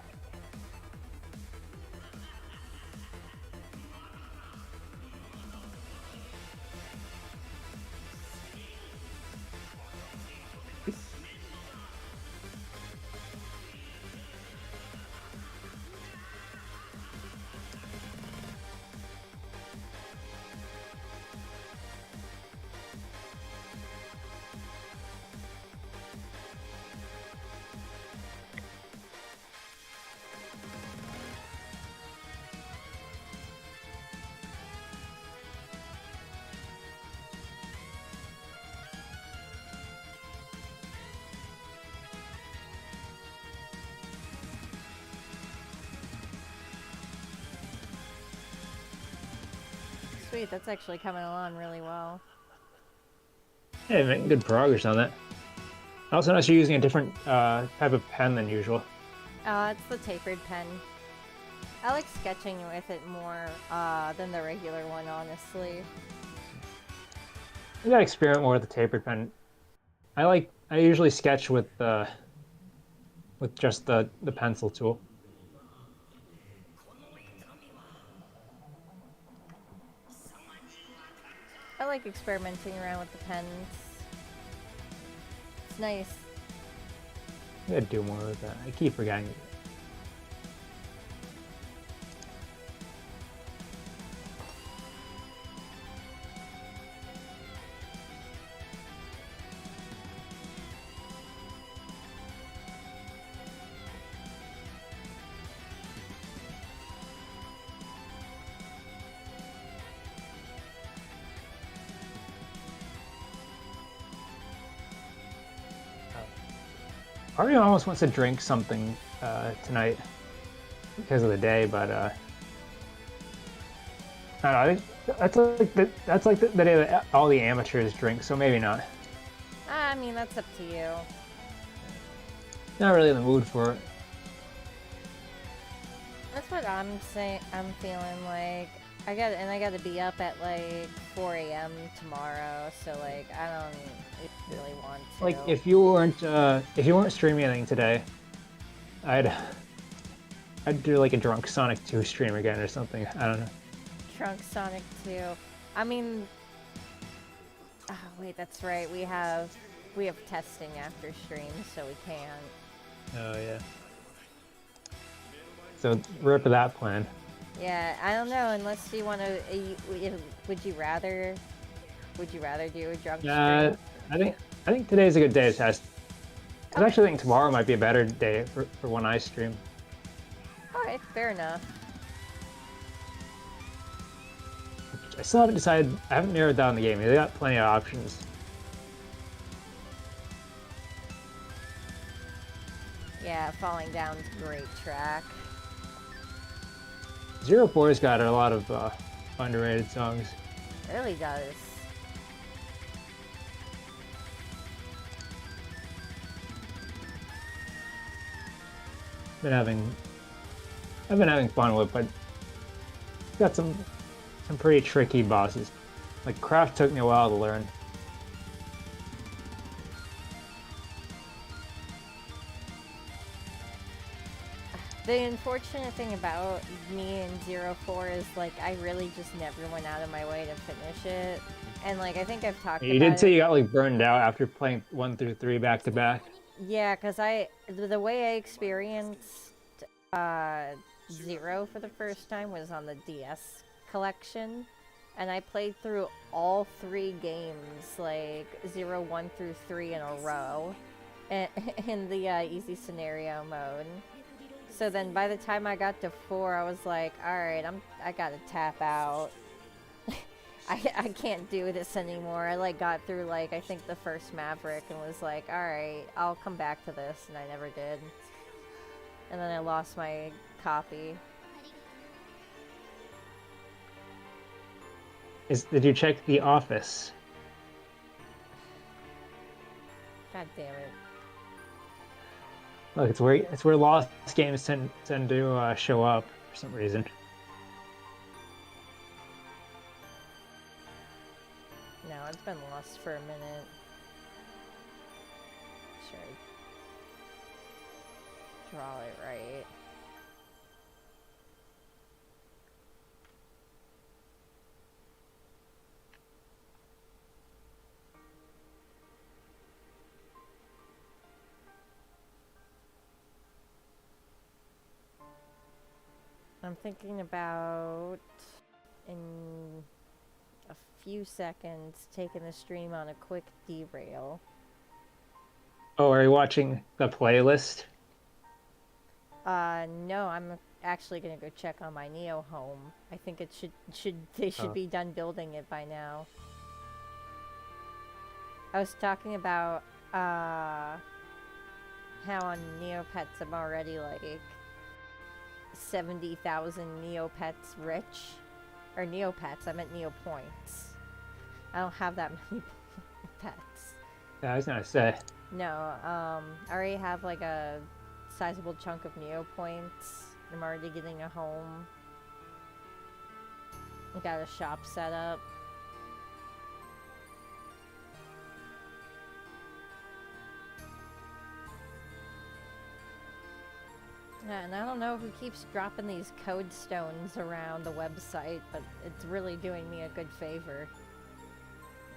Sweet, that's actually coming along really well. Yeah, making good progress on that. I also noticed you're using a different type of pen than usual. It's the tapered pen. I like sketching with it more than the regular one, honestly. You gotta experiment more with the tapered pen. I usually sketch with just the pencil tool. I like experimenting around with the pens. It's nice. I gotta do more with that. I keep forgetting. Part of me almost wants to drink something tonight because of the day, but I don't know. I think that's like the day that all the amateurs drink, so maybe not. I mean, that's up to you. Not really in the mood for it. That's what I'm saying. I'm feeling like I gotta be up at like 4 a.m. tomorrow. So like I don't really want to. Like if you weren't streaming anything today, I'd do like a drunk Sonic 2 stream again or something. I don't know. Drunk Sonic 2. I mean, oh, wait, that's right. We have testing after stream, so we can't. Oh yeah. So rip that plan. Yeah, I don't know. Unless you want to, would you rather do a drunk stream? I think today's a good day to test. I actually think tomorrow might be a better day for when I stream. Alright, fair enough. I still haven't decided. I haven't narrowed down the game. They got plenty of options. Yeah, Falling Down's a great track. Zero Four's got a lot of underrated songs. It really does. I've been having fun with, but got some pretty tricky bosses. Like Craft took me a while to learn. The unfortunate thing about me and Zero Four is like I really just never went out of my way to finish it, and like I think I've talked. You did say you got like burned out after playing 1 through 3 back to back. Yeah, because the way I experienced Zero for the first time was on the DS collection, and I played through all 3 games, like 0, 1 through 3 in a row, in the easy scenario mode. So then by the time I got to 4, I was like, alright, I gotta tap out. I can't do this anymore. I like got through like I think the first Maverick and was like, alright, I'll come back to this, and I never did. And then I lost my copy. Did you check The Office? God damn it. Look, it's where lost games tend to show up for some reason. No, it's been lost for a minute. Sure. Draw it right. I'm thinking about, in a few seconds, taking the stream on a quick derail. Oh, are you watching the playlist? No, I'm actually gonna go check on my Neo home. I think it they should be done building it by now. I was talking about, how on Neopets I'm already like 70,000 Neopets rich. Or Neopets, I meant Neopoints. I don't have that many pets. Yeah, I was gonna say. No, I already have like a sizable chunk of Neopoints. I'm already getting a home. I got a shop set up. Yeah, and I don't know who keeps dropping these code stones around the website, but it's really doing me a good favor.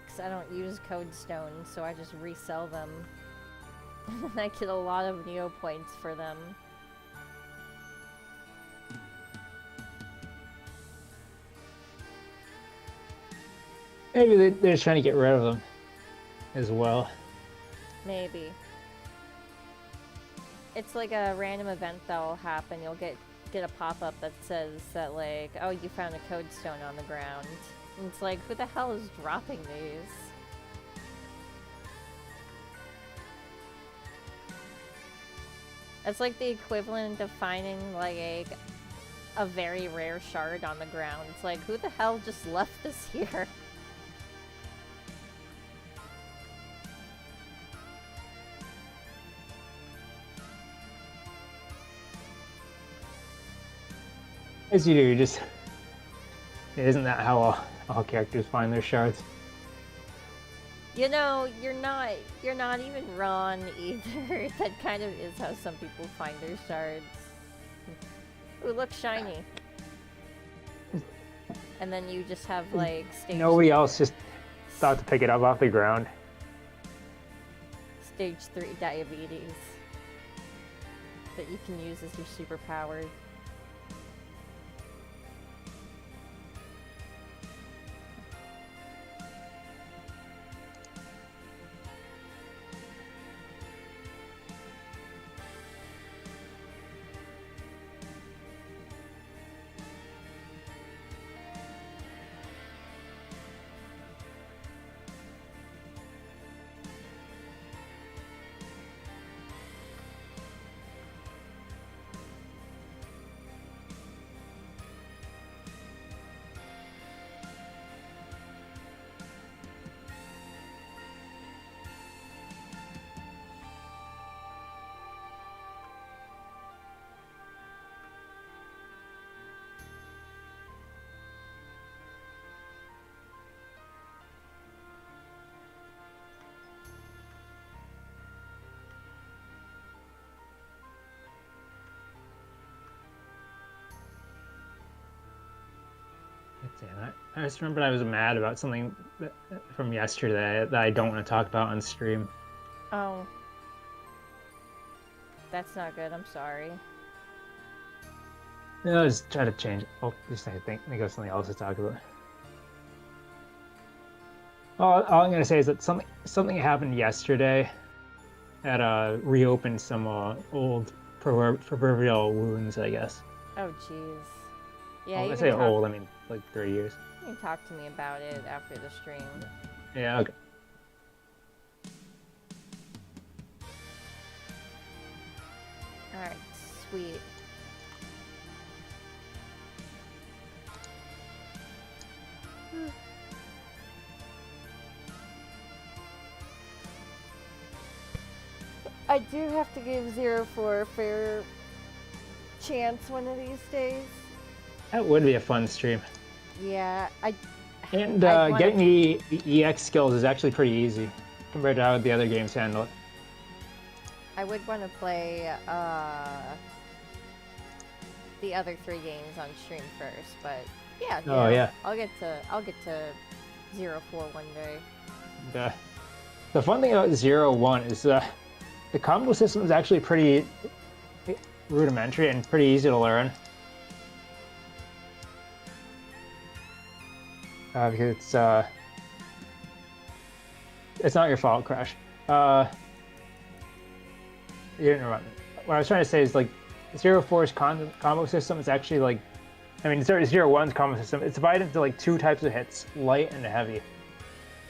Because I don't use code stones, so I just resell them. And I get a lot of Neopoints for them. Maybe they're just trying to get rid of them as well. Maybe. It's like a random event that'll happen. You'll get a pop-up that says that like, oh, you found a code stone on the ground. And it's like, who the hell is dropping these? It's like the equivalent of finding like a very rare shard on the ground. It's like, who the hell just left this here? As you do, you just... Isn't that how all characters find their shards? You know, you're not even wrong either. That kind of is how some people find their shards. Ooh, look, shiny. And then you just have like stage. Nobody else just thought to pick it up off the ground. Stage 3 diabetes that you can use as your superpower. Damn it. I just remembered I was mad about something from yesterday that I don't want to talk about on stream. Oh. That's not good, I'm sorry. I'll just try to change it. Oh, just I think of something else to talk about. All I'm gonna say is that something happened yesterday that reopened some old proverbial wounds, I guess. Oh, jeez. Yeah, When I say old, I mean like 30 years. You can talk to me about it after the stream. Yeah, okay. Alright, sweet. I do have to give 04 a fair chance one of these days. That would be a fun stream. Yeah, And getting the EX skills is actually pretty easy compared to how the other games handle it. I would want to play the other 3 games on stream first, but yeah. Oh yeah. I'll get to 04 one day. The fun thing about 01 is the combo system is actually pretty rudimentary and pretty easy to learn. Because it's not your fault, Crash. You didn't remember. What I was trying to say is like 04's combo system is actually like, I mean 01's combo system. It's divided into like 2 types of hits: light and heavy.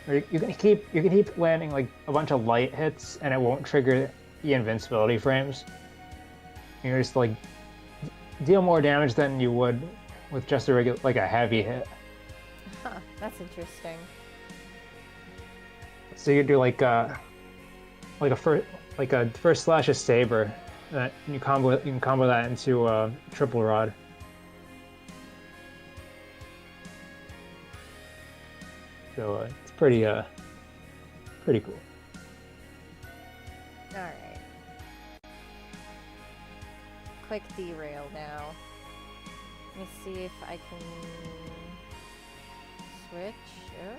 You can keep landing like a bunch of light hits, and it won't trigger the invincibility frames. You just like deal more damage than you would with just a regular like a heavy hit. Huh, that's interesting. So you do like a first slash a saber, that you can combo that into a triple rod. So it's pretty cool. All right. Quick derail now. Let me see if I can switch. Oh.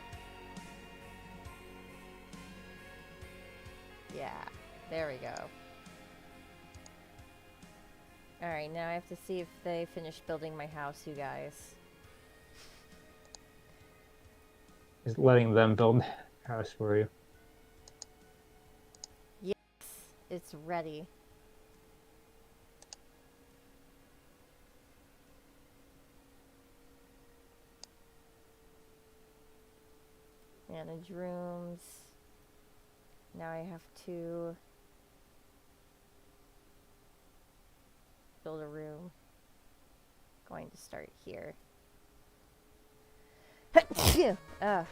Yeah, there we go. Alright, now I have to see if they finished building my house, you guys. Just letting them build a house for you. Yes, it's ready. Manage rooms. Now I have to build a room. Going to start here. Ugh.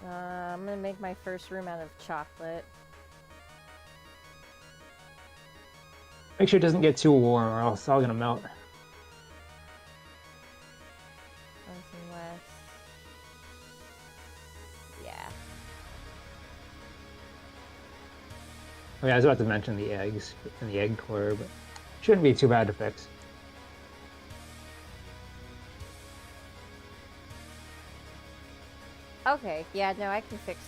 I'm gonna make my first room out of chocolate. Make sure it doesn't get too warm or else it's all gonna melt. West and west. Yeah. Oh, yeah, I was about to mention the eggs and the egg core, but shouldn't be too bad to fix. Okay, yeah, no, I can fix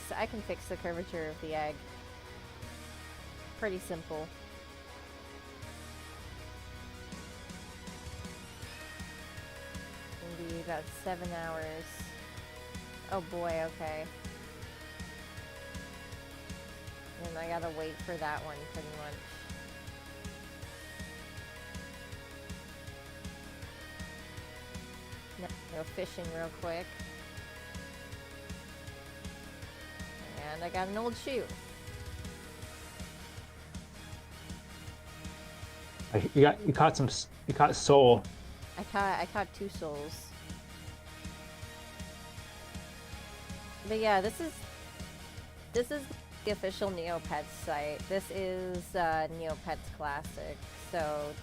the curvature of the egg. Pretty simple. Maybe about 7 hours. Oh boy, okay. And I gotta wait for that one, pretty much. Go fishing real quick. And I got an old shoe. You caught soul. I caught 2 souls. But yeah, this is the official Neopets site. This is Neopets Classic. So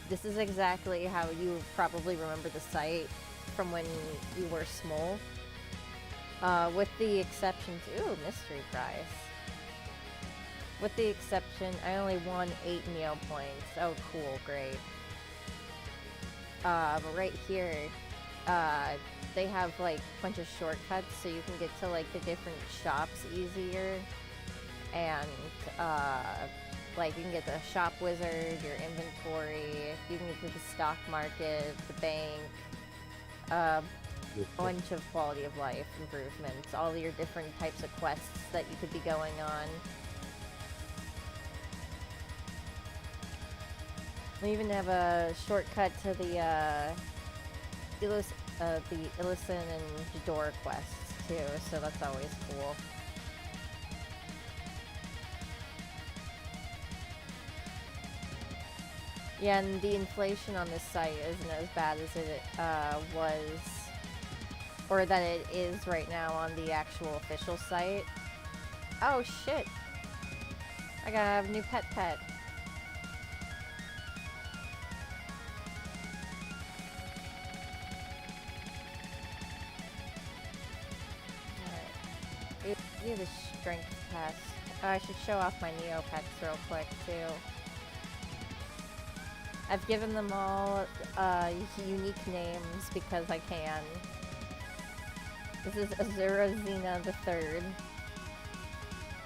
this is exactly how you probably remember the site from when you were small. With the exception to, ooh, mystery prize. With the exception, I only won 8 Neo points. Oh, cool, great. But right here, they have like a bunch of shortcuts so you can get to like the different shops easier. And like you can get the shop wizard, your inventory, you can get to the stock market, the bank, bunch of quality of life improvements, all your different types of quests that you could be going on. We even have a shortcut to the Illison and Jadora quests too, so that's always cool. Yeah, and the inflation on this site isn't as bad as it was, or that it is right now on the actual official site. Oh shit! I gotta have a new pet. Alright. Do the strength test. Oh, I should show off my Neopets real quick too. I've given them all unique names because I can. This is Azura Xena the Third.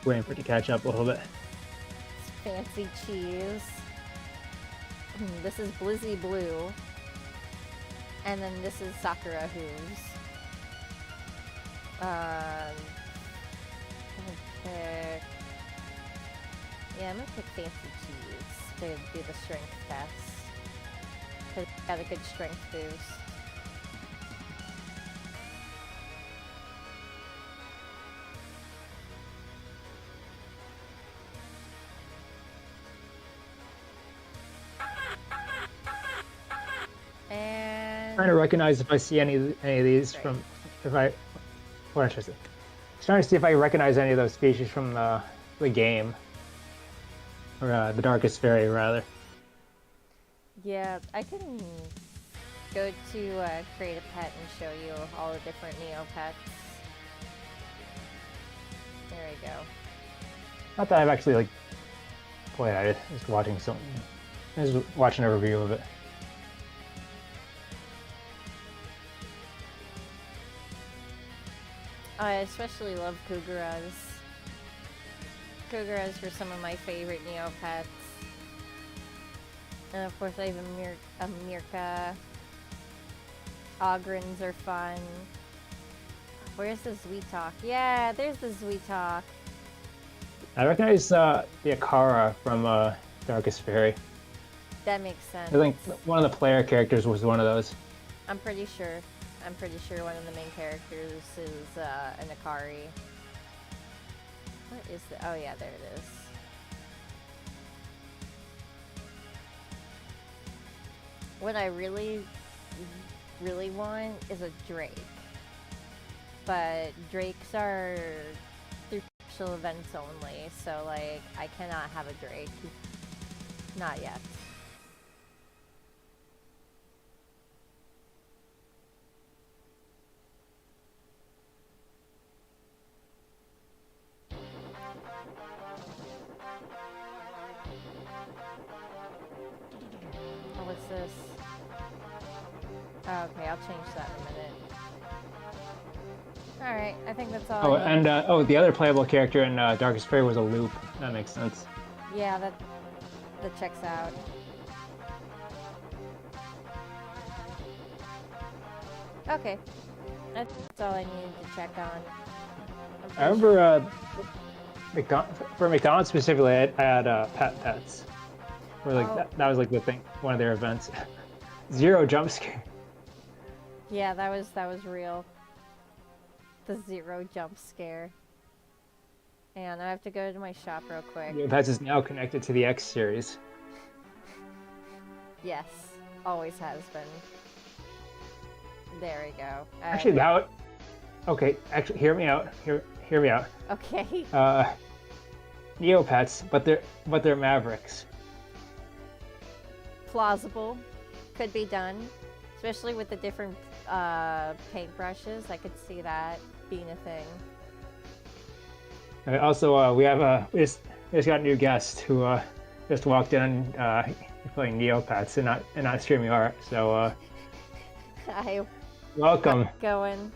Waiting for it to catch up a little bit. It's Fancy Cheese. This is Blizzy Blue. And then this is Sakura Hooves. I'm gonna pick Fancy Cheese to do the strength test. Because it's got a good strength boost. And Trying to recognize if I see any of these Right. from what should I say? Trying to see if I recognize any of those species from the game or the Darkest Fairy rather. yeah, I can go to create a pet and show you all the different Neopets. There we go. Not that I've actually like played it. Just watching a review of it. I especially love Kugaras. Kugaras were some of my favorite Neopets. And of course I have a Mirka. Ogrins are fun. Where's the Zweetalk? Yeah, there's the Zweetalk. I recognize the Akara from Darkest Fairy. That makes sense. I think one of the player characters was one of those. I'm pretty sure one of the main characters is an Akari. What is the? Oh yeah, there it is. What I really, really want is a Drake. But Drakes are through special events only, so like I cannot have a Drake. Not yet. Oh, what's this? Oh, okay, I'll change that in a minute. Alright, I think that's all Oh, I need. and the other playable character in Darkest Fury was a loop. That makes sense. Yeah, that checks out. Okay. That's all I needed to check on. I remember for McDonald's specifically, I had pet pets. Where like that was like the thing, one of their events. Zero jump scare. Yeah, that was real. The zero jump scare. And I have to go to my shop real quick. Neopets is now connected to the X series. Yes, always has been. There we go. Actually, okay. Actually, hear me out. Hear me out. Okay. Neopets, but they're Mavericks. Plausible. Could be done. Especially with the different paintbrushes. I could see that being a thing. Also, we just got a new guest who just walked in playing Neopets and not StreamYard. So Hi. Welcome. Going.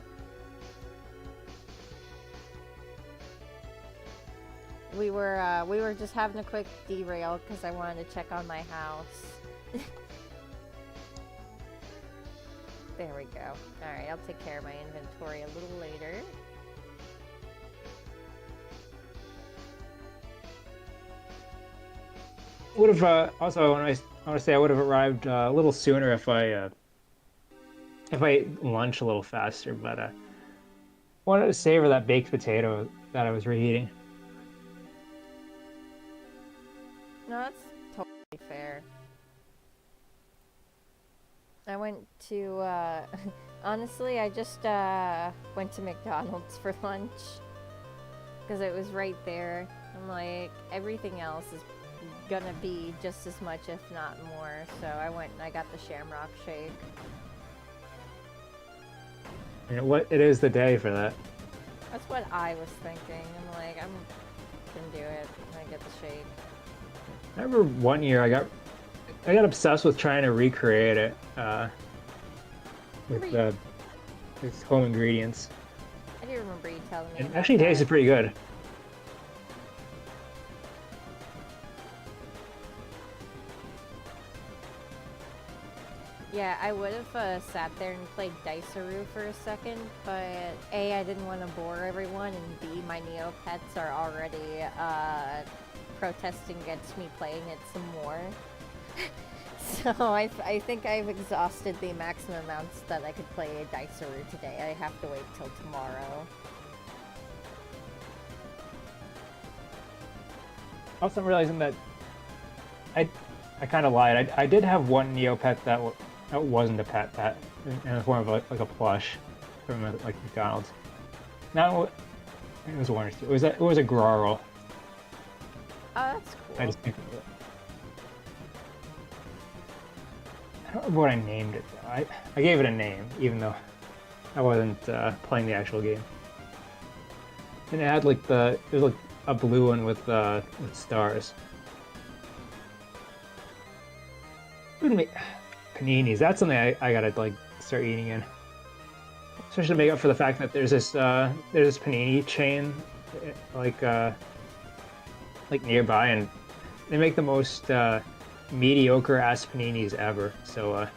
We were just having a quick derail because I wanted to check on my house. There we go. Alright, I'll take care of my inventory a little later. Would have also I want to say I would have arrived a little sooner if I ate lunch a little faster, but I wanted to savor that baked potato that I was reheating. No, that's totally fair. I went to, honestly, I just, went to McDonald's for lunch. Because it was right there. I'm like, everything else is gonna be just as much, if not more. So I went and I got the Shamrock Shake. You know what? It is the day for that. That's what I was thinking. I'm like, I'm gonna do it. I'm gonna get the shake. I remember one year I got obsessed with trying to recreate it with its home ingredients. I do remember you telling me. It actually tasted pretty good. Yeah, I would have sat there and played Diceroo for a second, but A, I didn't want to bore everyone, and B, my Neopets are already protesting against me playing it some more. So I think I've exhausted the maximum amounts that I could play Diceroo today. I have to wait till tomorrow. Also, I'm realizing that I kind of lied. I did have one Neopet that wasn't a pet in the form of like a plush from like McDonald's. Now it was one or two. It was a Grarl. Oh, that's cool. I just think I don't remember what I named it though. I gave it a name even though I wasn't playing the actual game. And it had like it was like a blue one with stars. Paninis. That's something I gotta like start eating in. Especially to make up for the fact that there's this panini chain like nearby, and they make the most mediocre ass paninis ever. So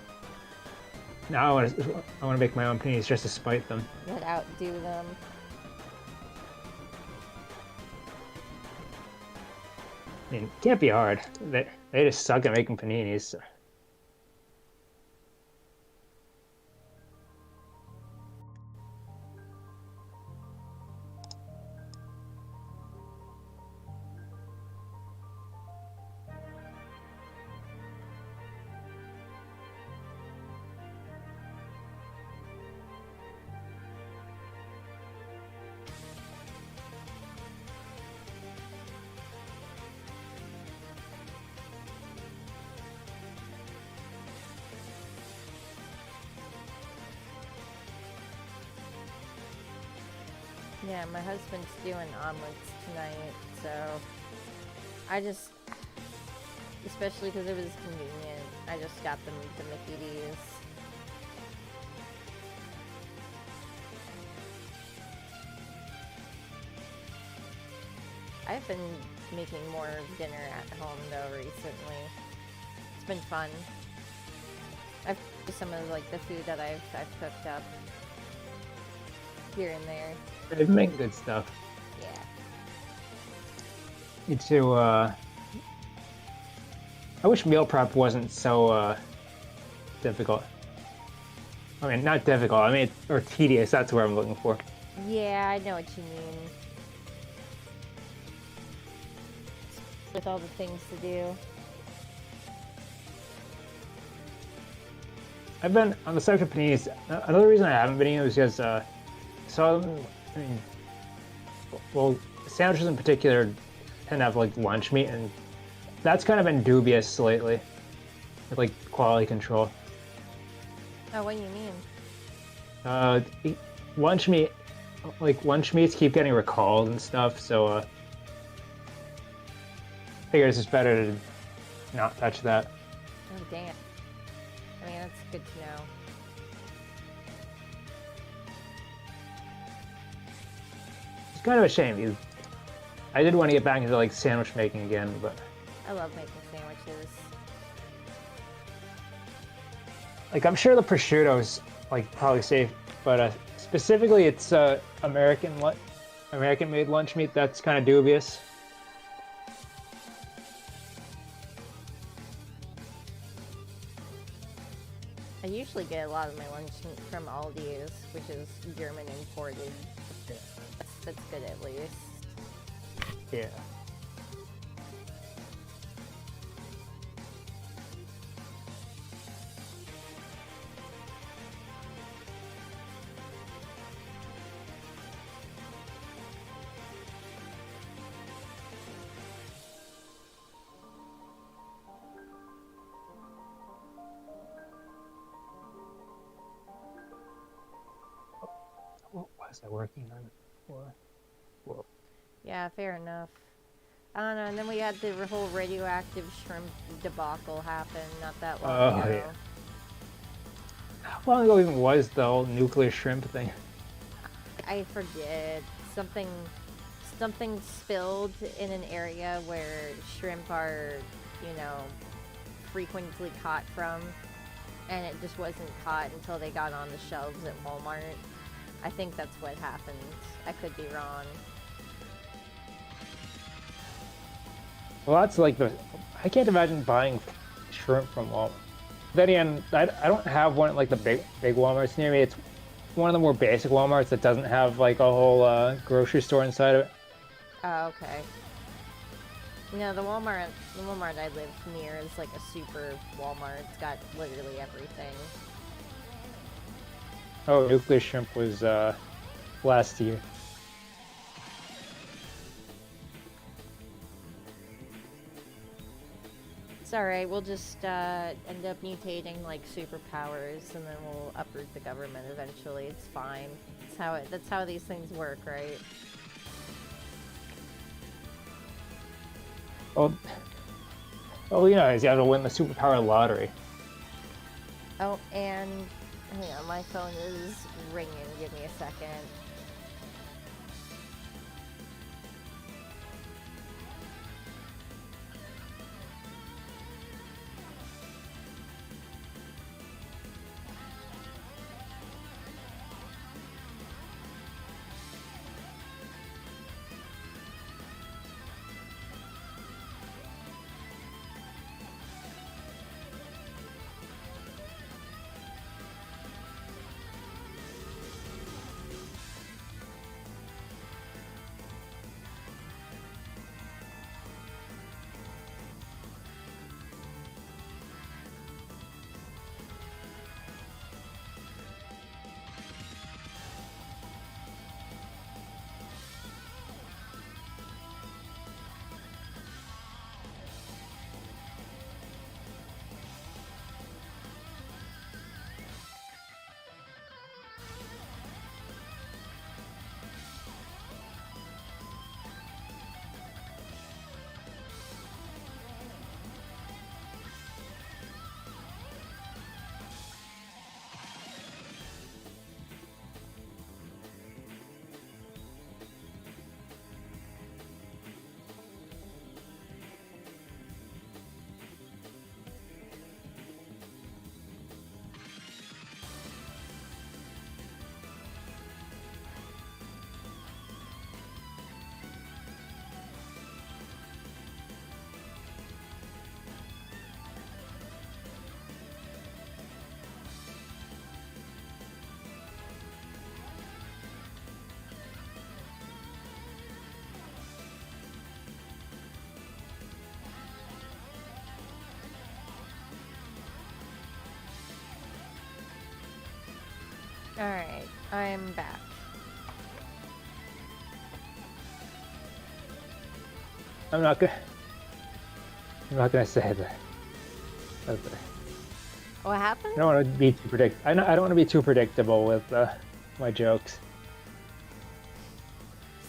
now I want to make my own paninis just to spite them. You'd outdo them. I mean, it can't be hard. They just suck at making paninis. So. Yeah, my husband's doing omelets tonight, so I just, especially because it was convenient, I just got them the Mickey D's. I've been making more dinner at home though recently. It's been fun. I've some of like the food that I've cooked up here and there. They've made good stuff. Yeah. Me too. I wish meal prep wasn't so difficult. I mean, not difficult. I mean, or tedious. That's what I'm looking for. Yeah, I know what you mean. With all the things to do. I've been on the subject of paninis. Another reason I haven't been eating is because so I mean, well, sandwiches in particular tend to have like lunch meat, and that's kind of been dubious lately with like quality control. Oh, what do you mean? Lunch meat, like lunch meats keep getting recalled and stuff, so I figure it's just better to not touch that. Oh, damn. I mean, that's good to know. It's kind of a shame. I did want to get back into like sandwich making again, but I love making sandwiches. like I'm sure the prosciutto's like probably safe, but specifically it's American made lunch meat that's kind of dubious. I usually get a lot of my lunch meat from Aldi's, which is German imported. That's good at least. Yeah. What was I working on for? Whoa. Yeah, fair enough. I don't know, and then we had the whole radioactive shrimp debacle happen not that long ago. Yeah. How long ago even was the whole nuclear shrimp thing? I forget. Something spilled in an area where shrimp are, frequently caught from, and it just wasn't caught until they got on the shelves at Walmart. I think that's what happened. I could be wrong. Well, that's like I can't imagine buying shrimp from Walmart. Then again, I don't have one at like the big Walmarts near me. It's one of the more basic Walmarts that doesn't have like a whole grocery store inside of it. Oh, okay. No, the Walmart I live near is like a super Walmart. It's got literally everything. Oh, nuclear shrimp was last year. It's alright, we'll just end up mutating like superpowers and then we'll uproot the government eventually. It's fine. That's how these things work, right? Oh, you have to win the superpower lottery. Oh, and hang on, my phone is ringing. Give me a second. Alright, I'm back. I'm not gonna say that. What happened? I don't want to be too I don't want to be too predictable with my jokes.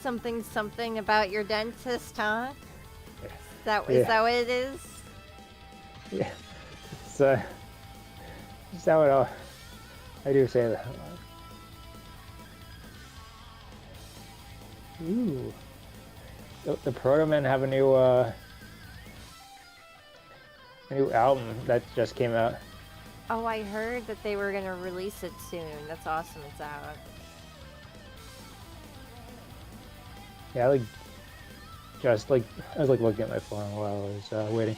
Something about your dentist, huh? Yeah. Is that what it is? Yeah. It's is that what I do say that. Ooh. The Proto Men have a new album that just came out. Oh, I heard that they were gonna release it soon. That's awesome. It's out. Yeah, I was looking at my phone while I was waiting.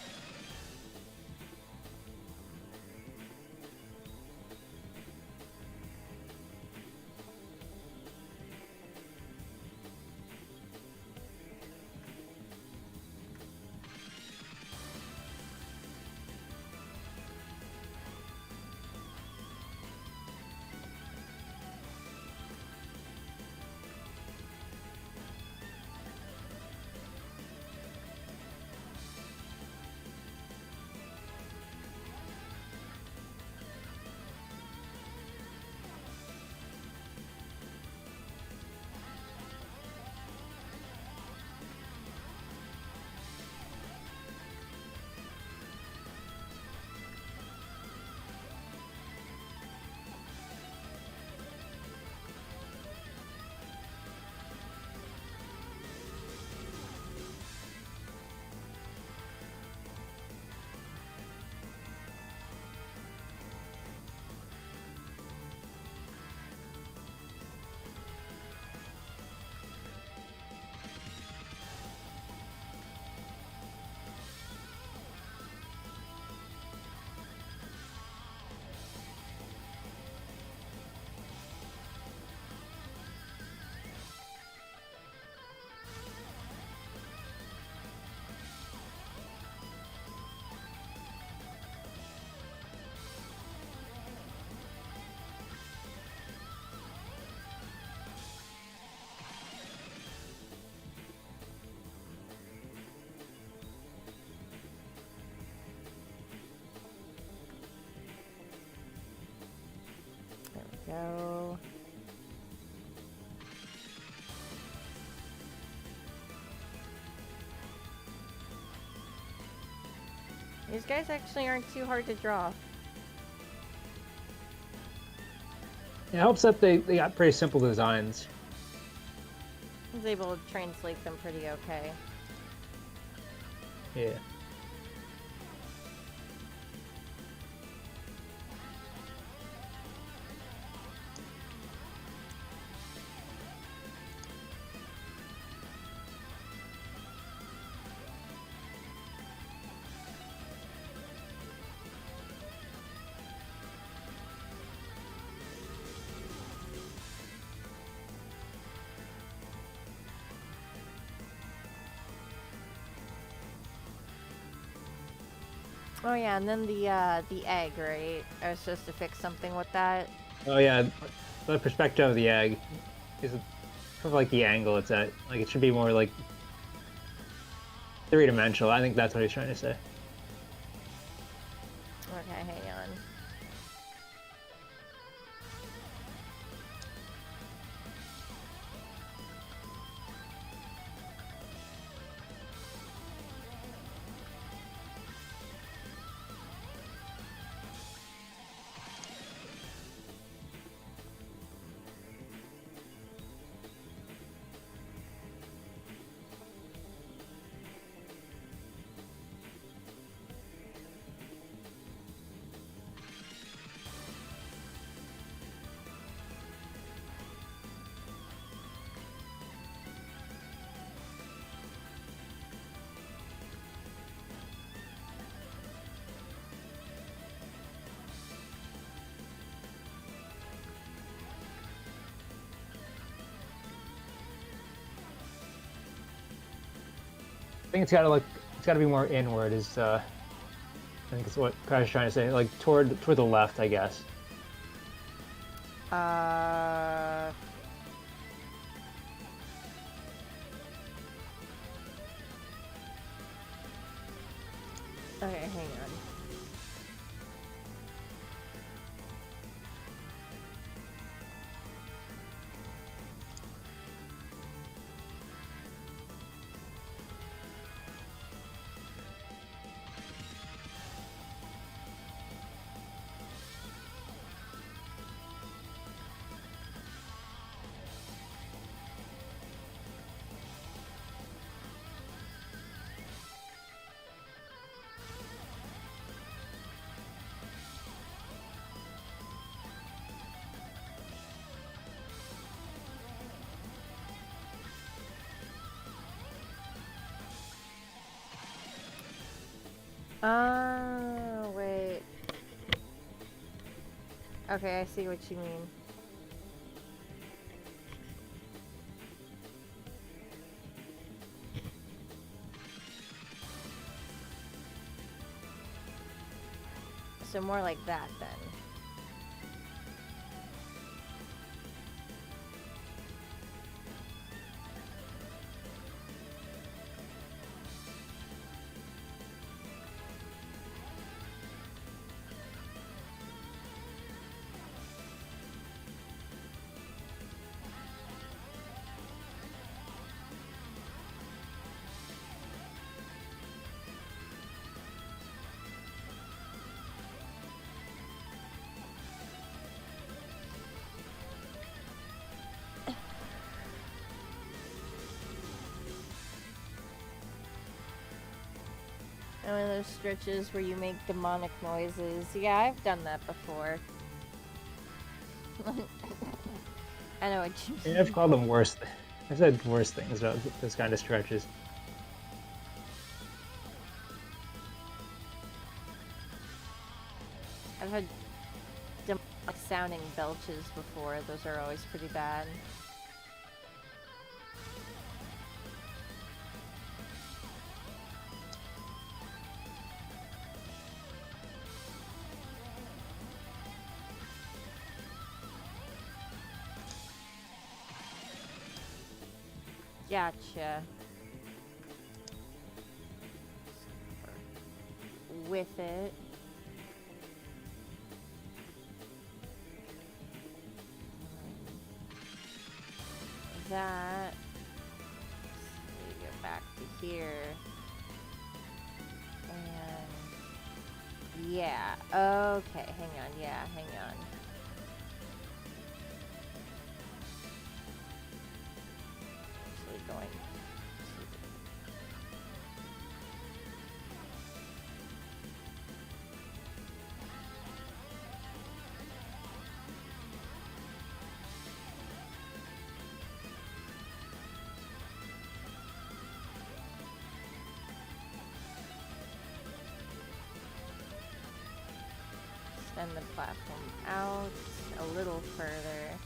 There we go. These guys actually aren't too hard to draw. It helps that they got pretty simple designs. I was able to translate them pretty okay. Yeah. Oh yeah, and then the egg, right? I was supposed to fix something with that. Oh yeah, the perspective of the egg is sort of like the angle it's at. Like it should be more like three-dimensional. I think that's what he's trying to say. Okay, hang on. I think it's got to be more inward. I think it's what Crash is trying to say, like toward the left, I guess. Uh, okay, hang on. Wait. Okay, I see what you mean. So more like that then. And one of those stretches where you make demonic noises. Yeah, I've done that before. I know what you mean. Yeah, I've called them worse. I've said worse things about this kind of stretches. I've had demonic sounding belches before. Those are always pretty bad. Gotcha. With it. That. So we go back to here. And yeah. Okay, hang on. Yeah, hang on. Actually going to extend the platform out a little further.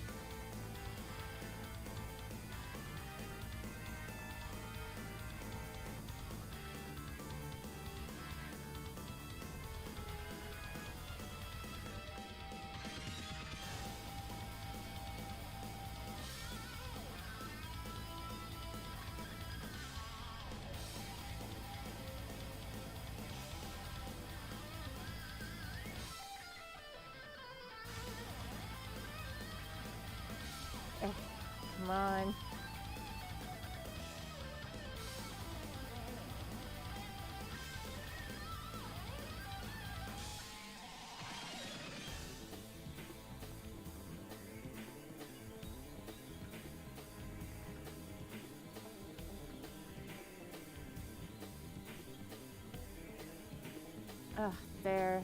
Come on. Ugh, there.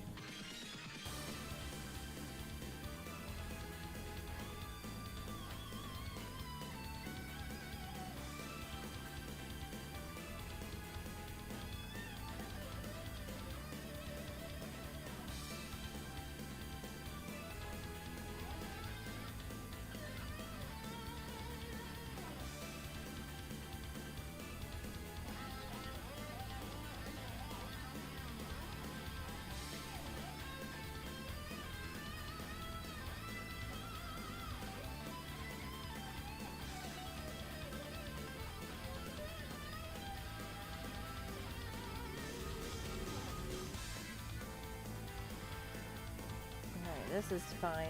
this is fine.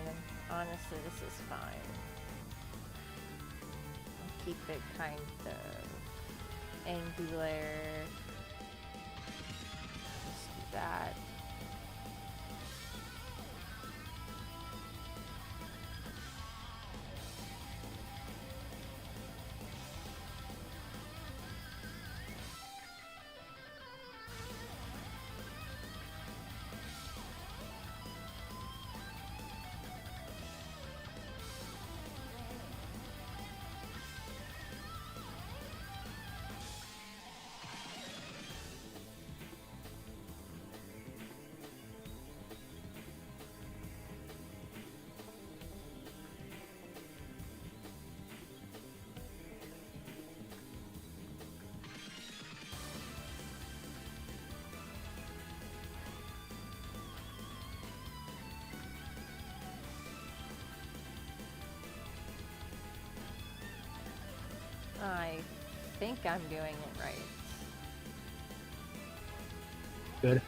Honestly, this is fine. I'll keep it kind of angular. Just do that. I think I'm doing it right. Good.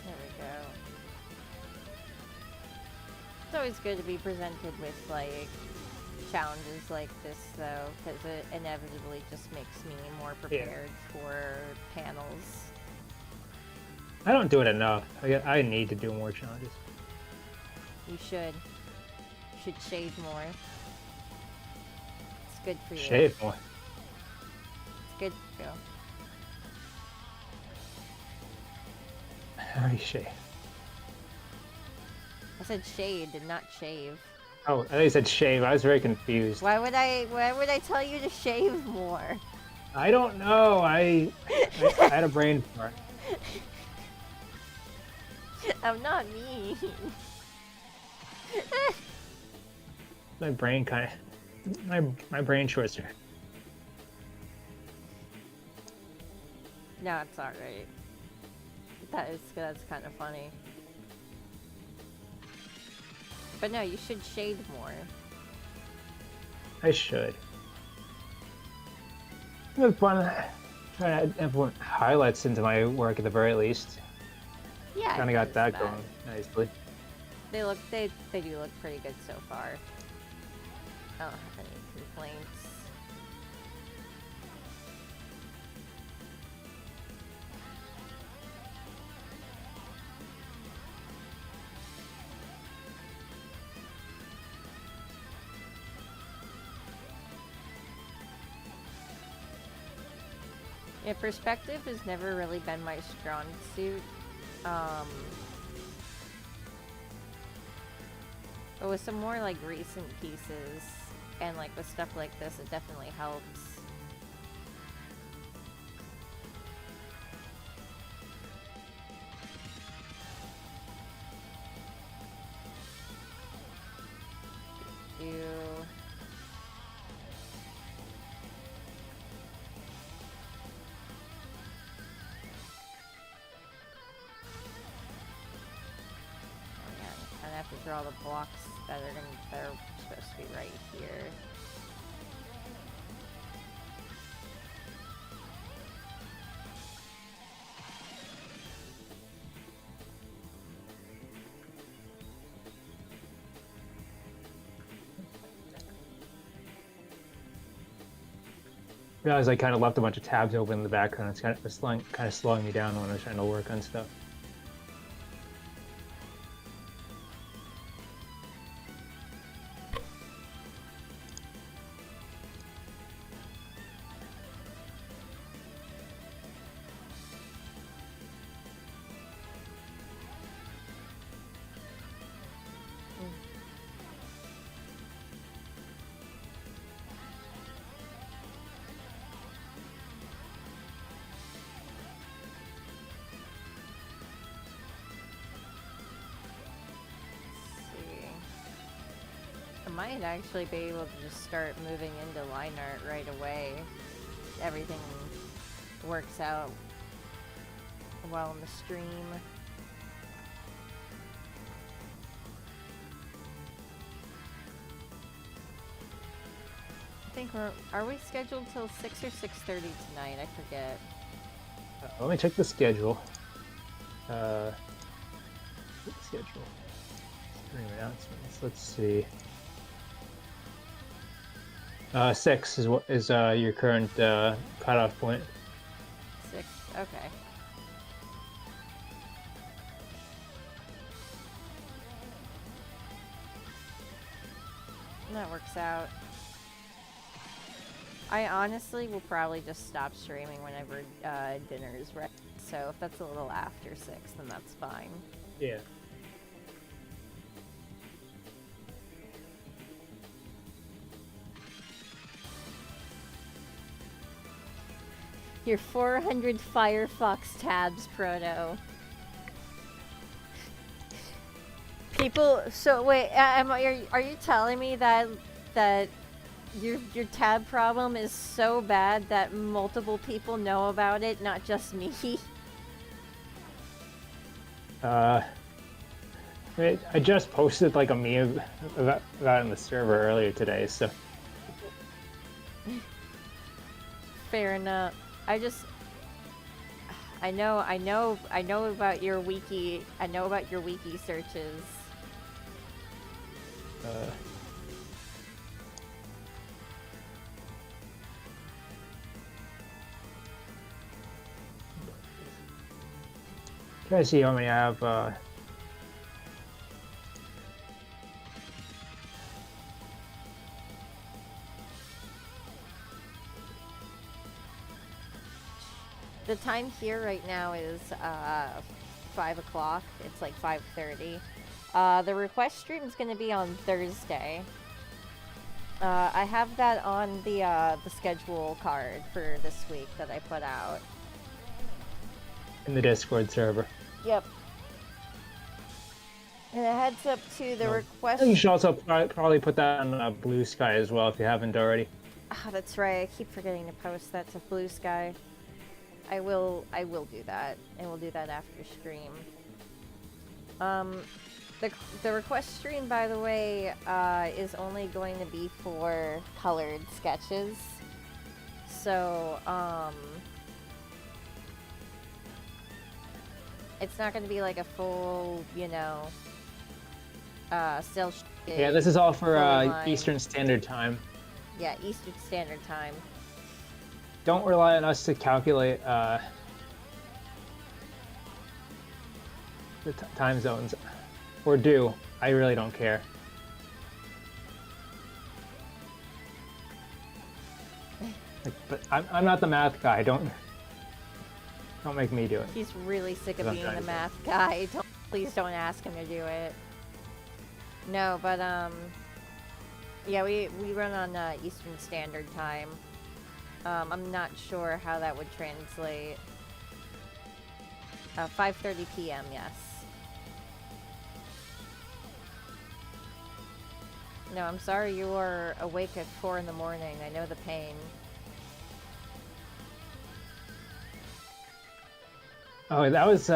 There we go. It's always good to be presented with, like, challenges like this, though, because it inevitably just makes me more prepared for panels. I don't do it enough. I need to do more challenges. You should. You should shade more. It's good for you. Shave more. It's good for you. I already shave. I said shade and not shave. Oh, I thought you said shave. I was very confused. Why would I tell you to shave more? I don't know. I had a brain fart. I'm not mean. My brain kind of... My brain shorts. No, it's alright. That's kind of funny. But no, you should shade more. I should. I'm gonna try to implement highlights into my work at the very least. Yeah, Kind of got that going nicely. They do look pretty good so far. I don't have any complaints. Yeah, perspective has never really been my strong suit. But with some more like recent pieces and like with stuff like this, it definitely helps. You. I have to draw the blocks that are supposed to be right here. I realized I kind of left a bunch of tabs open in the background. It's kind of slowing me down when I was trying to work on stuff. Might actually be able to just start moving into line art right away. Everything works out well in the stream. think are we scheduled till 6 or 6:30 tonight? I forget. Let me check the schedule. Schedule. Stream announcements. Let's see. 6 is what is your current cutoff point. 6. Okay. That works out. I honestly will probably just stop streaming whenever dinner is ready. So if that's a little after 6, then that's fine. Yeah. Your 400 Firefox tabs, Proto. People, so wait, are you telling me that your tab problem is so bad that multiple people know about it, not just me? I just posted like a meme about it in the server earlier today, so. Fair enough. I know about your wiki. I know about your wiki searches. Try to see how many I have. The time here right now is 5 o'clock. It's like 5:30. The request stream is going to be on Thursday. I have that on the schedule card for this week that I put out. In the Discord server. Yep. And a heads up to the request. You should also probably put that on Blue Sky as well if you haven't already. Ah, that's right. I keep forgetting to post that to Blue Sky. I will do that, and we'll do that after stream. The request stream, by the way, is only going to be for colored sketches. So, it's not going to be like a full, still. Yeah, this is all for Eastern Standard Time. Yeah, Eastern Standard Time. Don't rely on us to calculate the time zones. Or do. I really don't care. But I'm not the math guy. Don't make me do it. He's really sick of being the math guy. Please don't ask him to do it. No, but yeah, we run on Eastern Standard Time. I'm not sure how that would translate. 5:30 p.m. Yes. No, I'm sorry you were awake at 4 in the morning. I know the pain. Oh, that was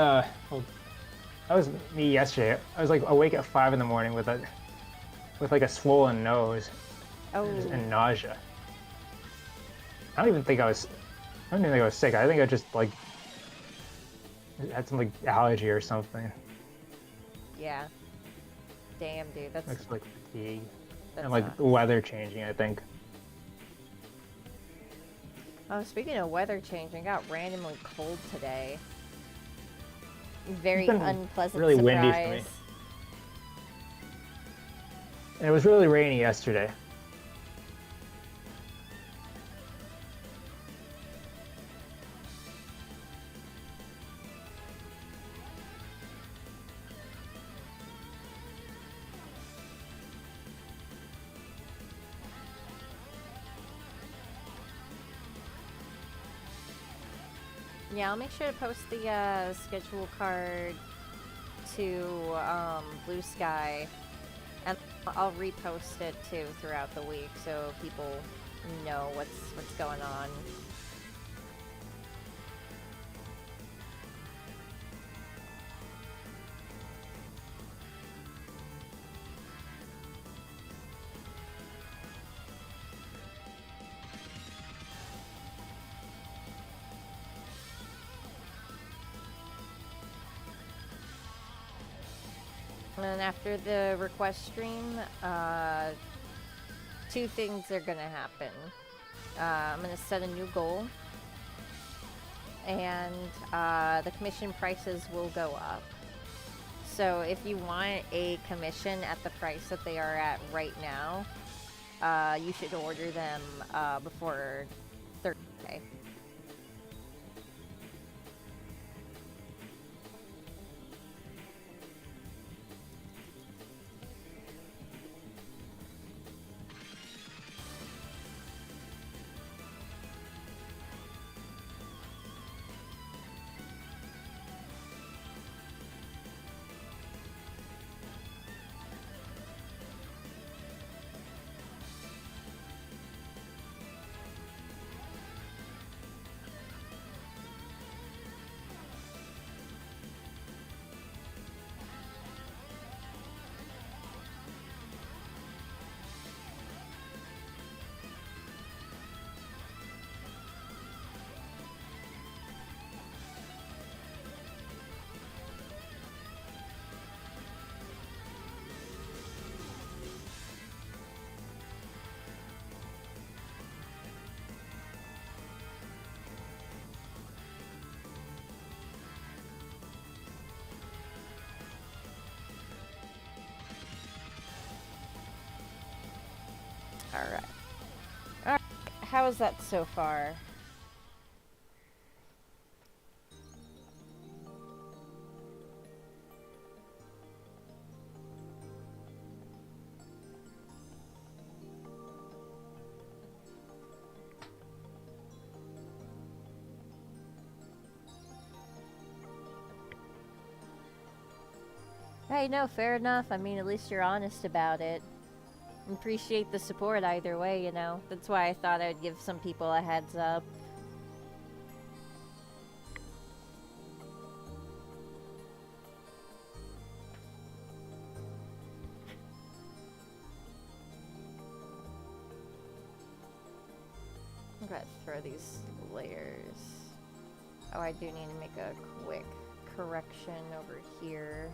me yesterday. I was like awake at 5 in the morning with like a swollen nose. Oh. And nausea. I don't even think I was sick. I think I just like had some like allergy or something. Yeah. Damn, dude, that's like fatigue. And sucks. like the weather changing, I think. Oh, speaking of weather changing, I got randomly cold today. Very unpleasant really surprise. Windy for me. And it was really rainy yesterday. Yeah, I'll make sure to post the schedule card to Blue Sky, and I'll repost it too throughout the week so people know what's going on. And after the request stream, two things are gonna happen. I'm gonna set a new goal, and the commission prices will go up. So if you want a commission at the price that they are at right now, you should order them before Thursday. Alright. Alright, how is that so far? Hey, no, fair enough. I mean, at least you're honest about it. Appreciate the support either way, you know. That's why I thought I'd give some people a heads up. I'm gonna throw these layers. Oh, I do need to make a quick correction over here.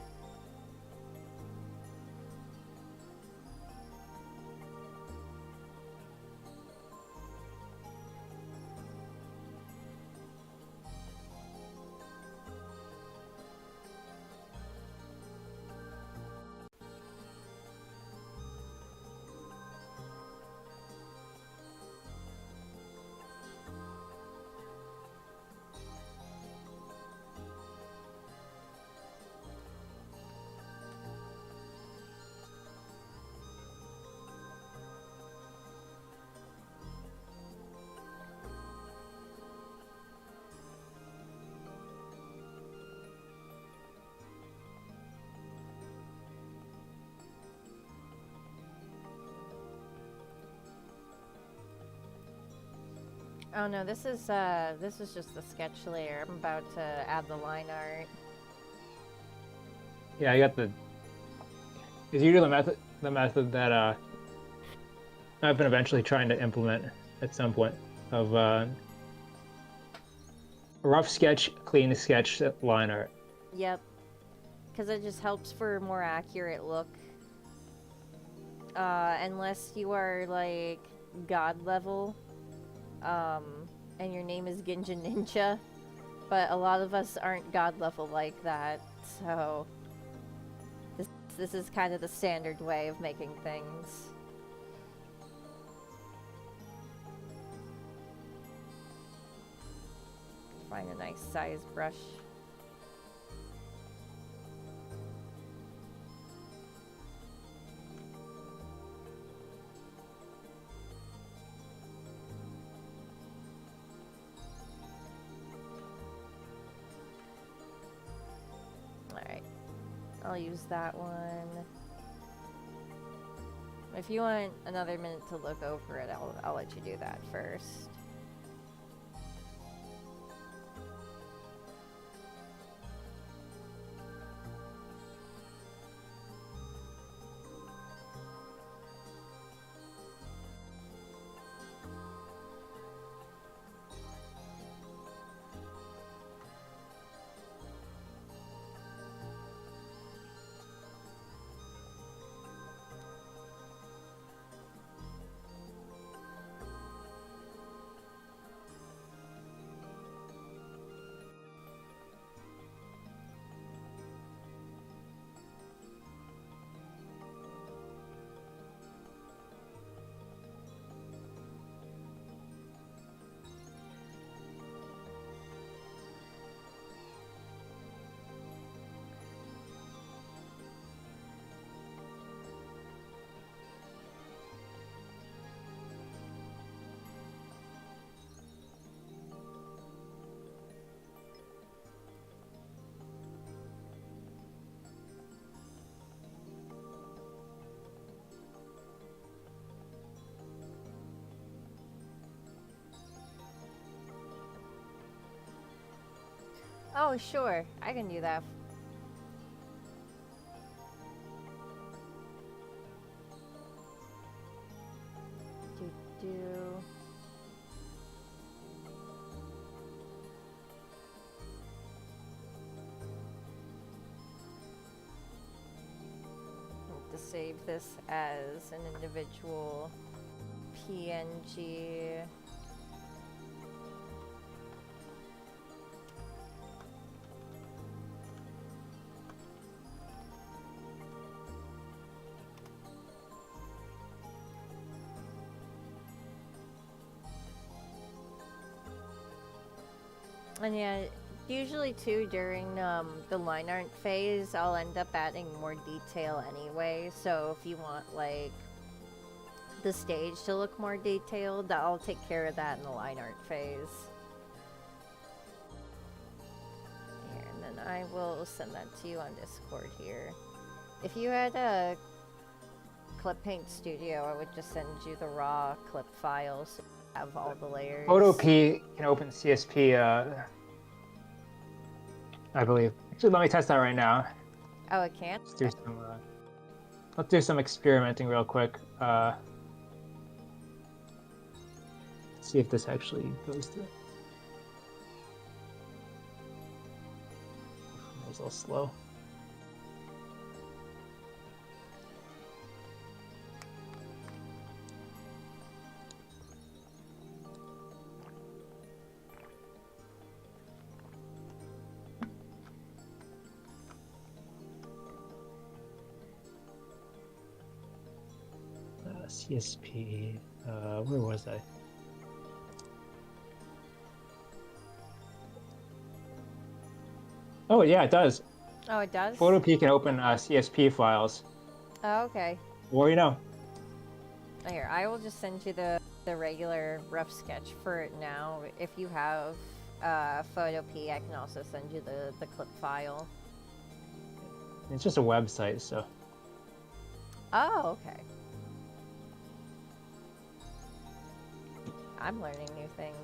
Oh no, this is just the sketch layer. I'm about to add the line art. Yeah, I got the. Is usually the method that I've been eventually trying to implement at some point of a rough sketch, clean sketch, line art. Yep, because it just helps for a more accurate look. Unless you are like god level, and your name is Ginja Ninja, but a lot of us aren't god level like that, so this is kind of the standard way of making things. Find a nice size brush. Alright, I'll use that one. If you want another minute to look over it, I'll let you do that first. Oh, sure. I can do that. Do. To save this as an individual PNG. And yeah, usually too during the line art phase, I'll end up adding more detail anyway. So if you want like the stage to look more detailed, I'll take care of that in the line art phase. Here, and then I will send that to you on Discord here. If you had a Clip Paint Studio, I would just send you the raw clip files so you have all the layers. Photop can open CSP, I believe. Actually, let me test that right now. Oh, it can? Let's do some experimenting real quick. Let's see if this actually goes through. It was a little slow. CSP, where was I? Oh yeah, it does. Oh, it does? Photop can open CSP files. Oh, okay. Well, you know. Here, I will just send you the regular rough sketch for it now. If you have Photop, I can also send you the clip file. It's just a website, so. Oh, okay. I'm learning new things.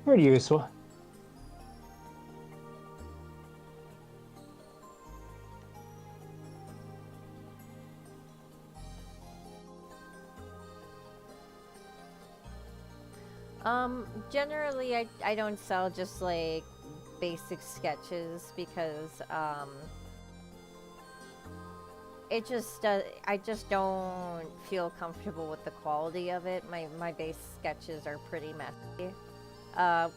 Pretty useful. Generally I don't sell just like basic sketches because it just I just don't feel comfortable with the quality of it. My base sketches are pretty messy.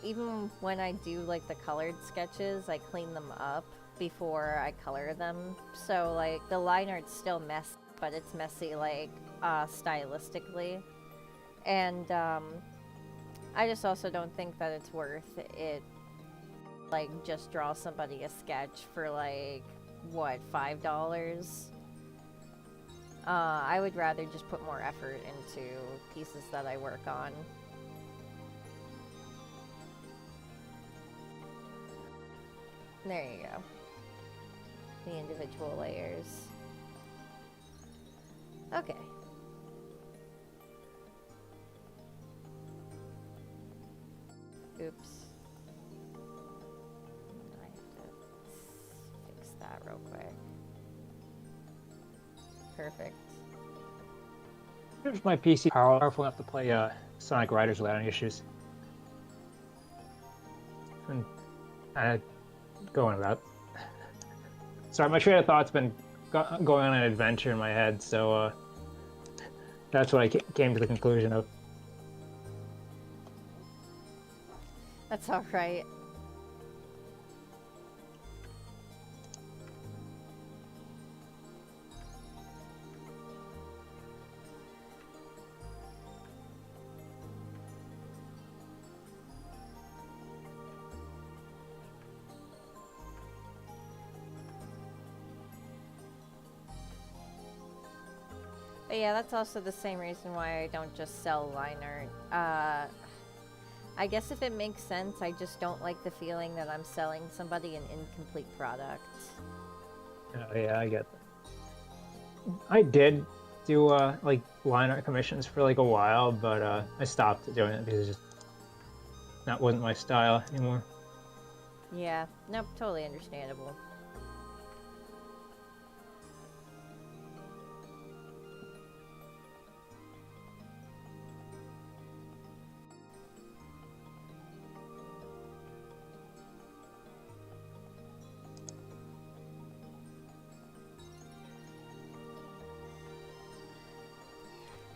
Even when I do like the colored sketches, I clean them up before I color them. So like the line art's still messy, but it's messy like stylistically. And I just also don't think that it's worth it. Like just draw somebody a sketch for like what, $5? I would rather just put more effort into pieces that I work on. There you go. The individual layers. Okay. Oops. I have to fix that real quick. Perfect. If my PC powerful enough to play Sonic Riders without any issues. And going with that. Sorry, my train of thought's been going on an adventure in my head, so that's what I came to the conclusion of. That's all right. But yeah, that's also the same reason why I don't just sell line art. I guess if it makes sense, I just don't like the feeling that I'm selling somebody an incomplete product. Oh, yeah, I get that. I did do like line art commissions for like a while, but I stopped doing it because that wasn't my style anymore. Yeah, nope, totally understandable.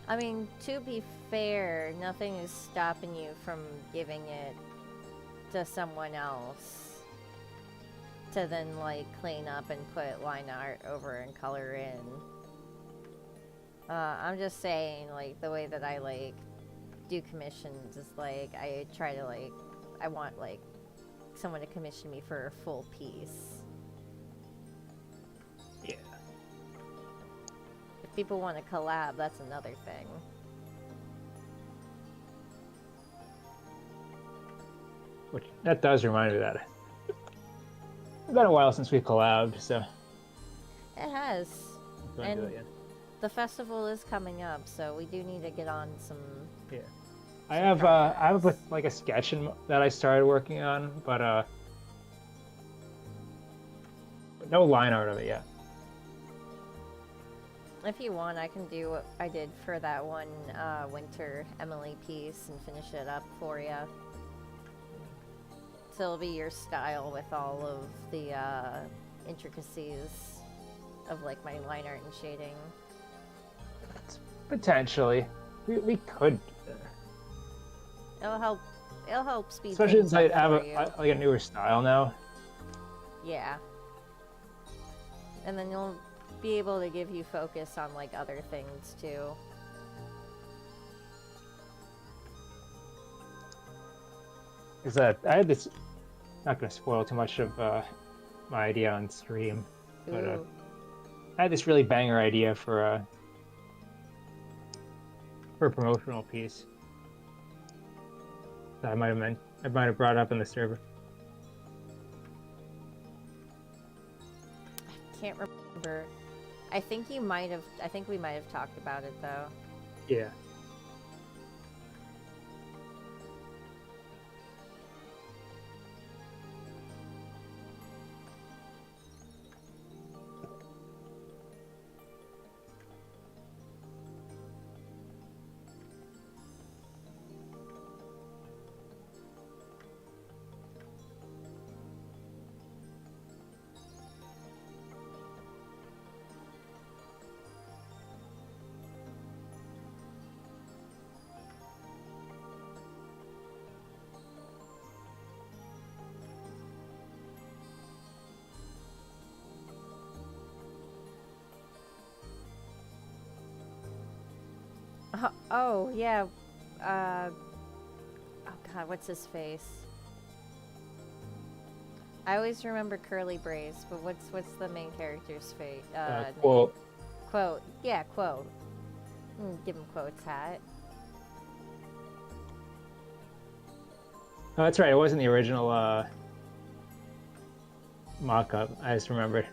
I mean, to be fair, nothing is stopping you from giving it to someone else to then, like, clean up and put line art over and color in. I'm just saying, like, the way that I, like, do commissions is, like, I try to, like, I want, like, someone to commission me for a full piece. Yeah. If people want to collab, that's another thing. Which, that does remind me of that. It's been a while since we collabed, so... It has. And And the festival is coming up, so we do need to get on some... Yeah. I have like a sketch that I started working on, but no line art of it yet. If you want, I can do what I did for that one winter Emily piece and finish it up for you. So it'll be your style with all of the intricacies of like my line art and shading. Potentially, we could. It'll help. It'll help speed. Especially things since I up have for you. like a newer style now. Yeah. And then you'll be able to give you focus on like other things too. Is that I had this? Not gonna spoil too much of my idea on stream, but Ooh. I had this really banger idea for a promotional piece that I might have brought up in the server. I can't remember. I think we might have talked about it though. Yeah. Oh yeah. Oh god, what's his face? I always remember Curly Brace, but what's the main character's face? Quote. Quote. Yeah, Quote. Give him Quote's hat. Oh, that's right. It wasn't the original mock-up. I just remembered.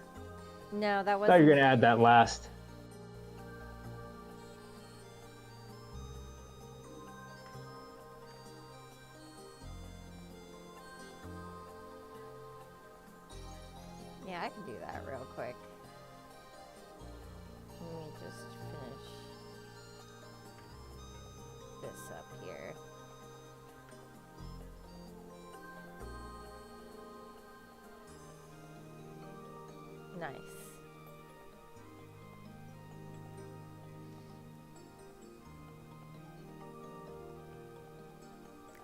No, that I wasn't. thought you were gonna add that last. Yeah, I can do that real quick. Let me just finish this up here. Nice.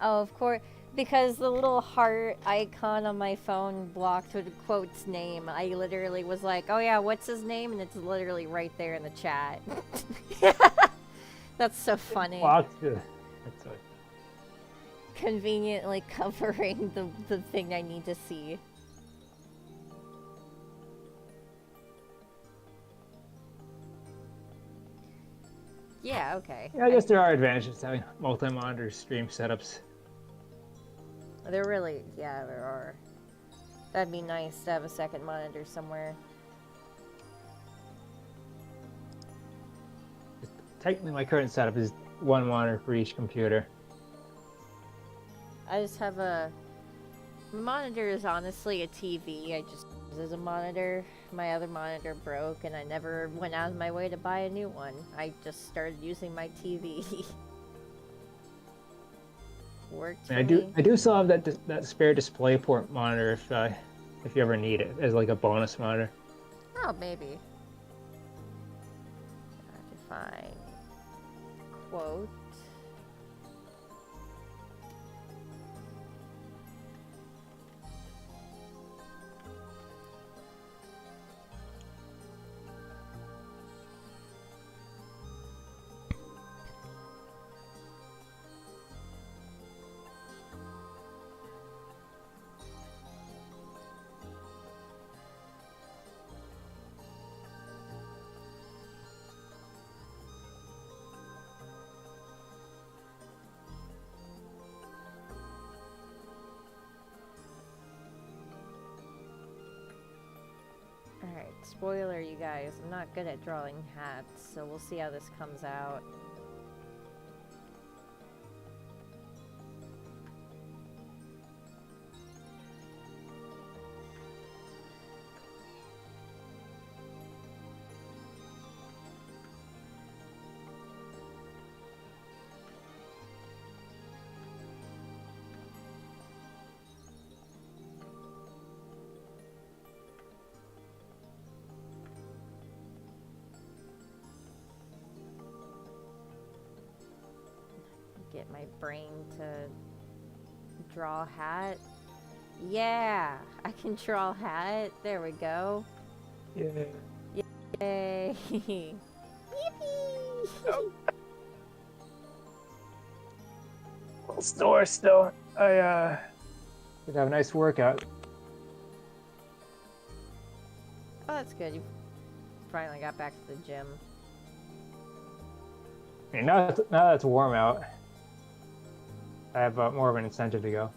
Oh, of course. Because the little heart icon on my phone blocked with Quote's name, I literally was like, oh yeah, what's his name? And it's literally right there in the chat. That's so funny. Blocked. Conveniently covering the thing I need to see. Yeah, okay. Yeah, I guess there are advantages to having multi-monitor stream setups. There really, yeah, there are. That'd be nice to have a second monitor somewhere. Technically, my current setup is one monitor for each computer. I just have a monitor is honestly a TV. I just use it as a monitor. My other monitor broke, and I never went out of my way to buy a new one. I just started using my TV. Worked for me. I do still have that spare DisplayPort monitor if you ever need it as like a bonus monitor. Oh, maybe. Define quote. Alright, spoiler you guys, I'm not good at drawing hats, so we'll see how this comes out. Get my brain to draw a hat. Yeah, I can draw a hat. There we go. Yeah. Yay! Yippee! Oh. Little snore still. I did have a nice workout. Oh, that's good. You finally got back to the gym. I mean, now that it's warm out, I have more of an incentive to go.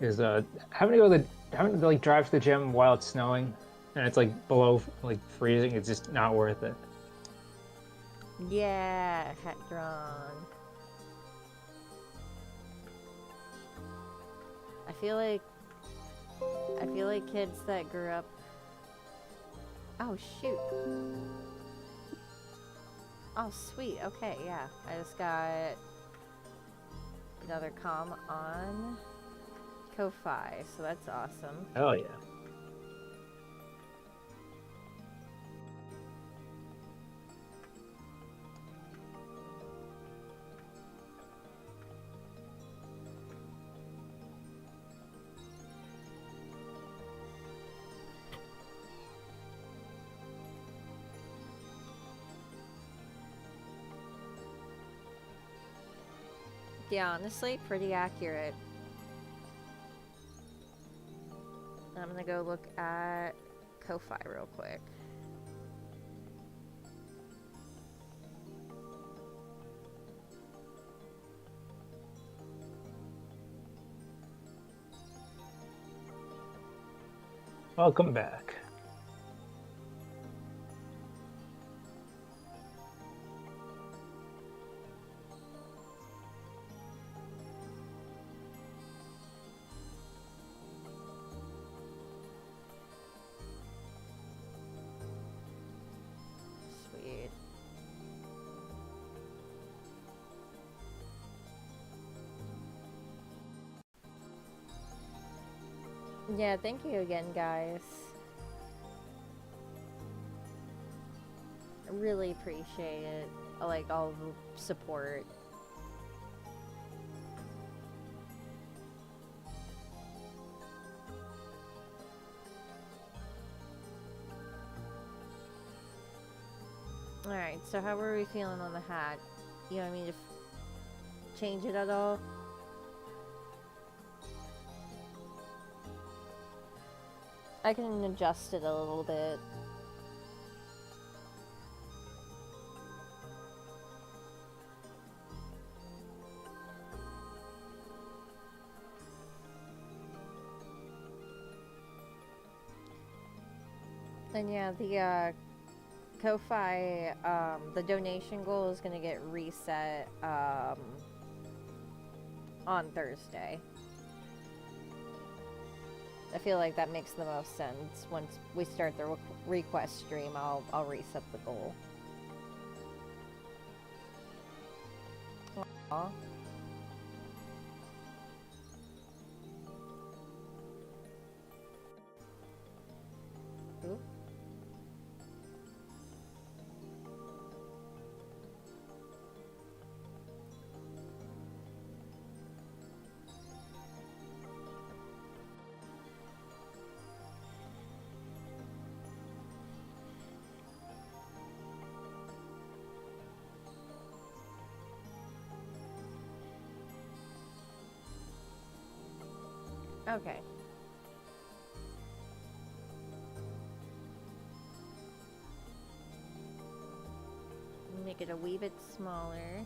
Is having to like drive to the gym while it's snowing and it's like below like freezing, it's just not worth it. Yeah, hat drawn. I feel like kids that grew up. Oh shoot. Oh sweet. Okay, yeah. I just got another comm on Ko-Fi, so that's awesome. Hell yeah. Yeah, honestly, pretty accurate. I'm gonna go look at Ko-Fi real quick. Welcome back. Sweet. Yeah, thank you again, guys. I really appreciate it. I like all the support. Alright, so how are we feeling on the hat? You want me to change it at all? I can adjust it a little bit. And yeah, the Ko-Fi, the donation goal is gonna get reset on Thursday. I feel like that makes the most sense. Once we start the request stream, I'll reset the goal. Aww. Ooh. Okay. Make it a wee bit smaller.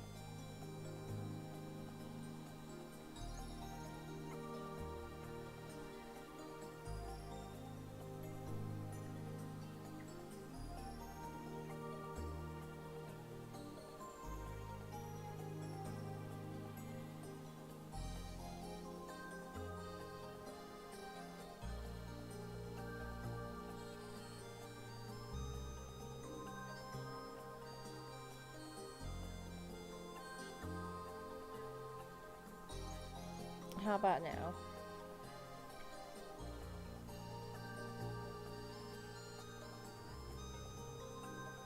How about now?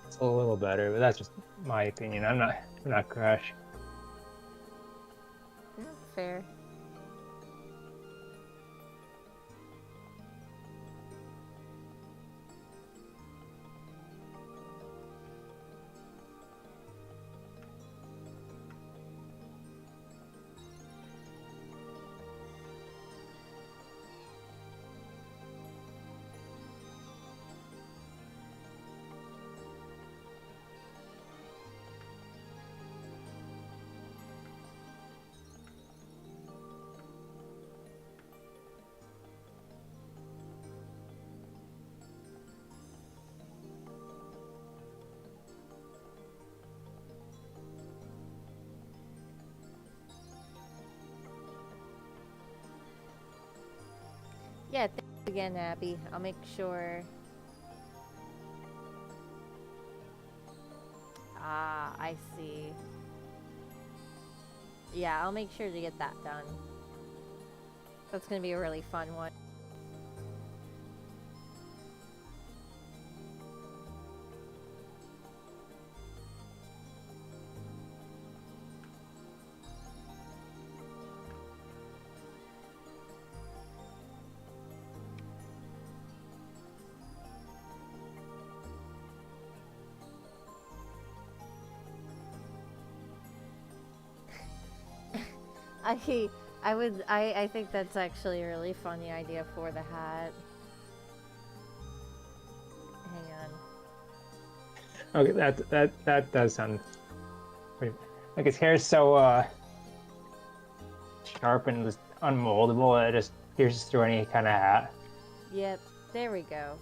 It's a little better, but that's just my opinion. I'm not Crash. Fair. Yeah, thanks again, Abby. I'll make sure. Ah, I see. Yeah, I'll make sure to get that done. That's gonna be a really fun one. I think that's actually a really funny idea for the hat. Hang on. Okay, that does sound pretty. Like his hair's so sharp and just unmoldable. It just pierces through any kind of hat. Yep, there we go.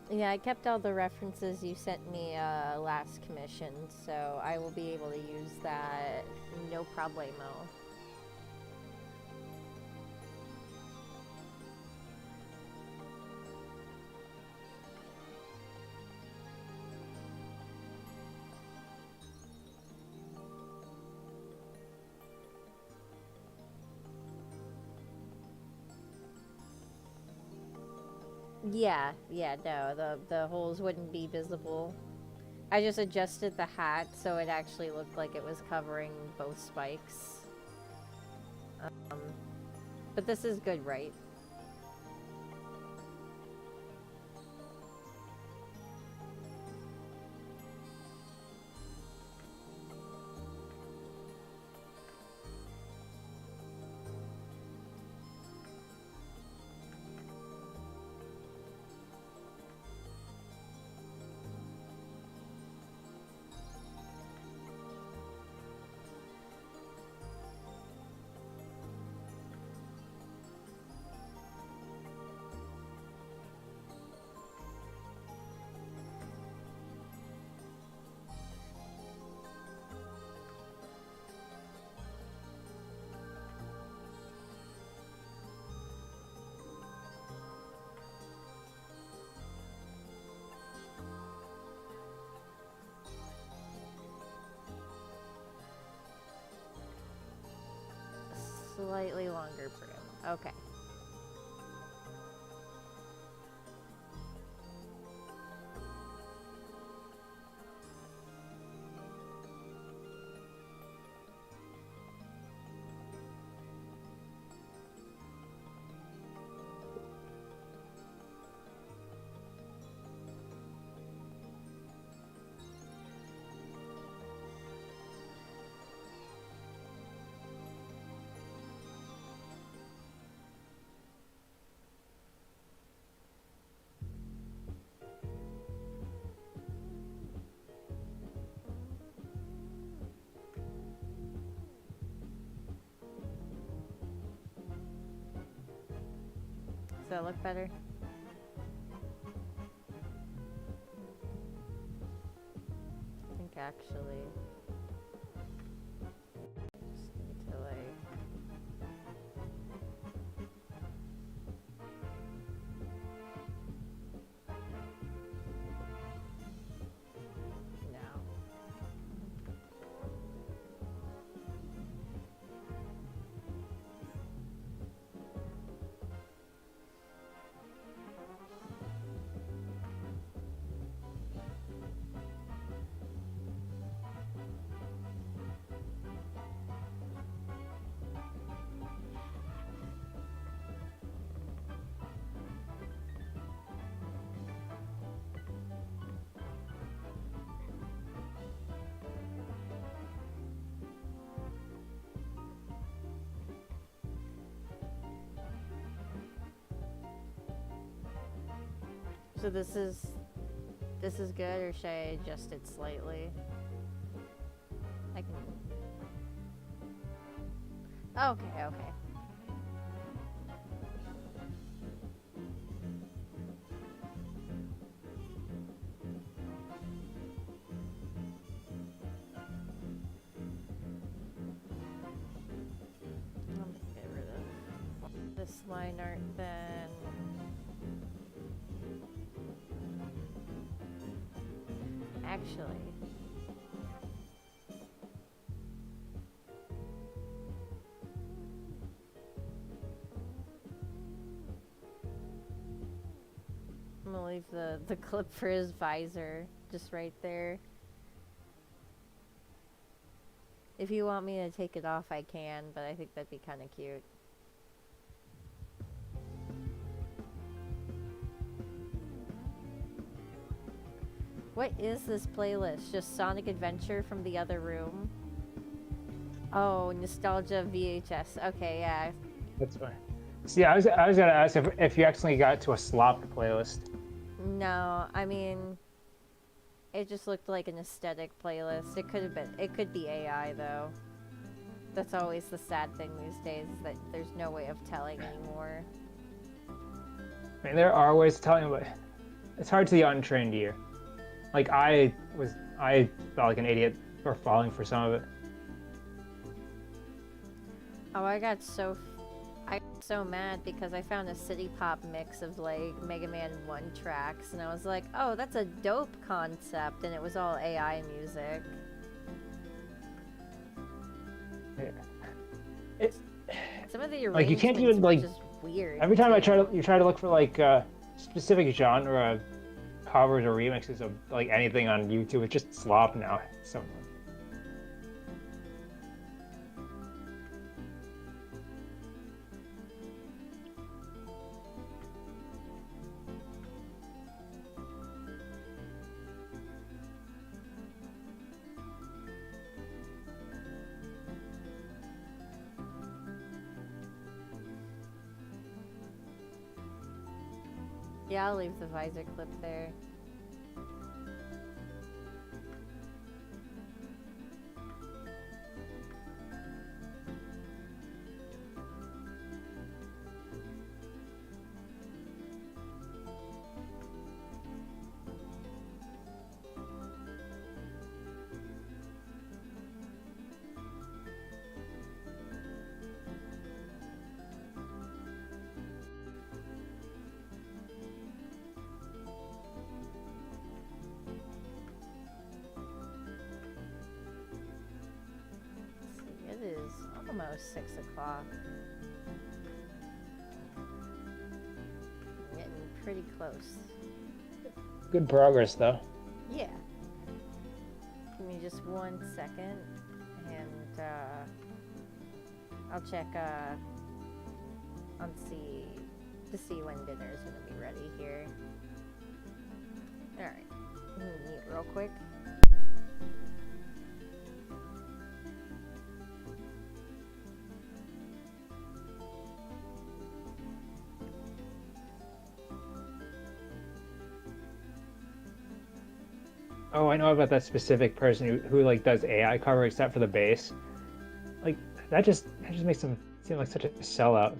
Yeah, I kept all the references you sent me last commission, so I will be able to use that no problemo. Yeah, no, the holes wouldn't be visible. I just adjusted the hat so it actually looked like it was covering both spikes. But this is good, right? slightly longer brim. Okay. Does that look better? I think actually just need to like no. So this is good, or should I adjust it slightly? I can. Okay, okay. I'm gonna get rid of this line art then. Actually, I'm gonna leave the clip for his visor just right there. If you want me to take it off, I can, but I think that'd be kind of cute. What is this playlist? Just Sonic Adventure from the other room? Oh, Nostalgia VHS. Okay, yeah. That's fine. See, I was gonna ask if you accidentally got to a slopped playlist. No, I mean, it just looked like an aesthetic playlist. It could have been. It could be AI though. That's always the sad thing these days, is that there's no way of telling anymore. I mean, there are ways to tell you, but it's hard to the untrained ear. Like I felt like an idiot for falling for some of it. Oh, I got so mad because I found a city pop mix of like Mega Man 1 tracks, and I was like, oh, that's a dope concept, and it was all AI music. Yeah. Some of the like you can't even were like just weird. every time too. you try to look for like specific genre covers or remixes of like anything on YouTube, it's just slop now. So Yeah, I'll leave the visor clip there. It is almost 6 o'clock. pretty close. Good progress, though. Yeah. Give me just 1 second, and I'll check on to see when dinner's gonna be ready here. All right, I'm gonna mute real quick. Oh, I know about that specific person who like does AI cover except for the bass. Like that just makes him seem like such a sellout.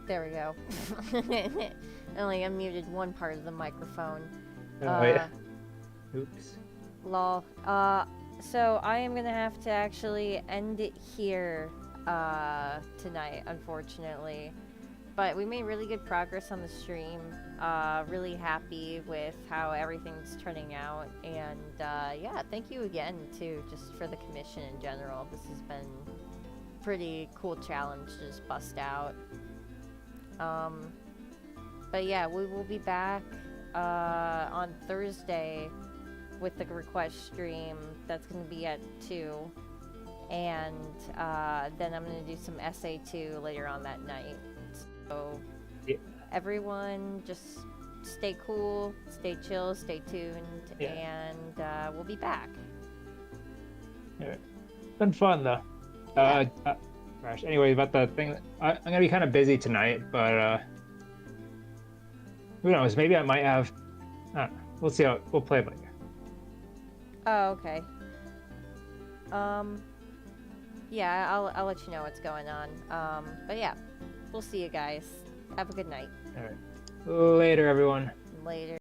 There we go. I only unmuted one part of the microphone. Oh yeah. Oops. Lol. So I am gonna have to actually end it here tonight, unfortunately. But we made really good progress on the stream. Really happy with how everything's turning out. And yeah, thank you again too, just for the commission in general. This has been a pretty cool challenge to just bust out. But yeah, we will be back on Thursday with the request stream. That's going to be at 2. And then I'm going to do some SA2 later on that night. So yeah. Everyone just stay cool, stay chill, stay tuned, Yeah. And we'll be back. Yeah. Been fun though. Yeah. Gosh, anyway, about the thing, I'm gonna be kind of busy tonight, but who knows? Maybe I might have. We'll see how we'll play it later. Oh, okay. Yeah, I'll let you know what's going on. But yeah, we'll see you guys. Have a good night. All right. Later, everyone. Later.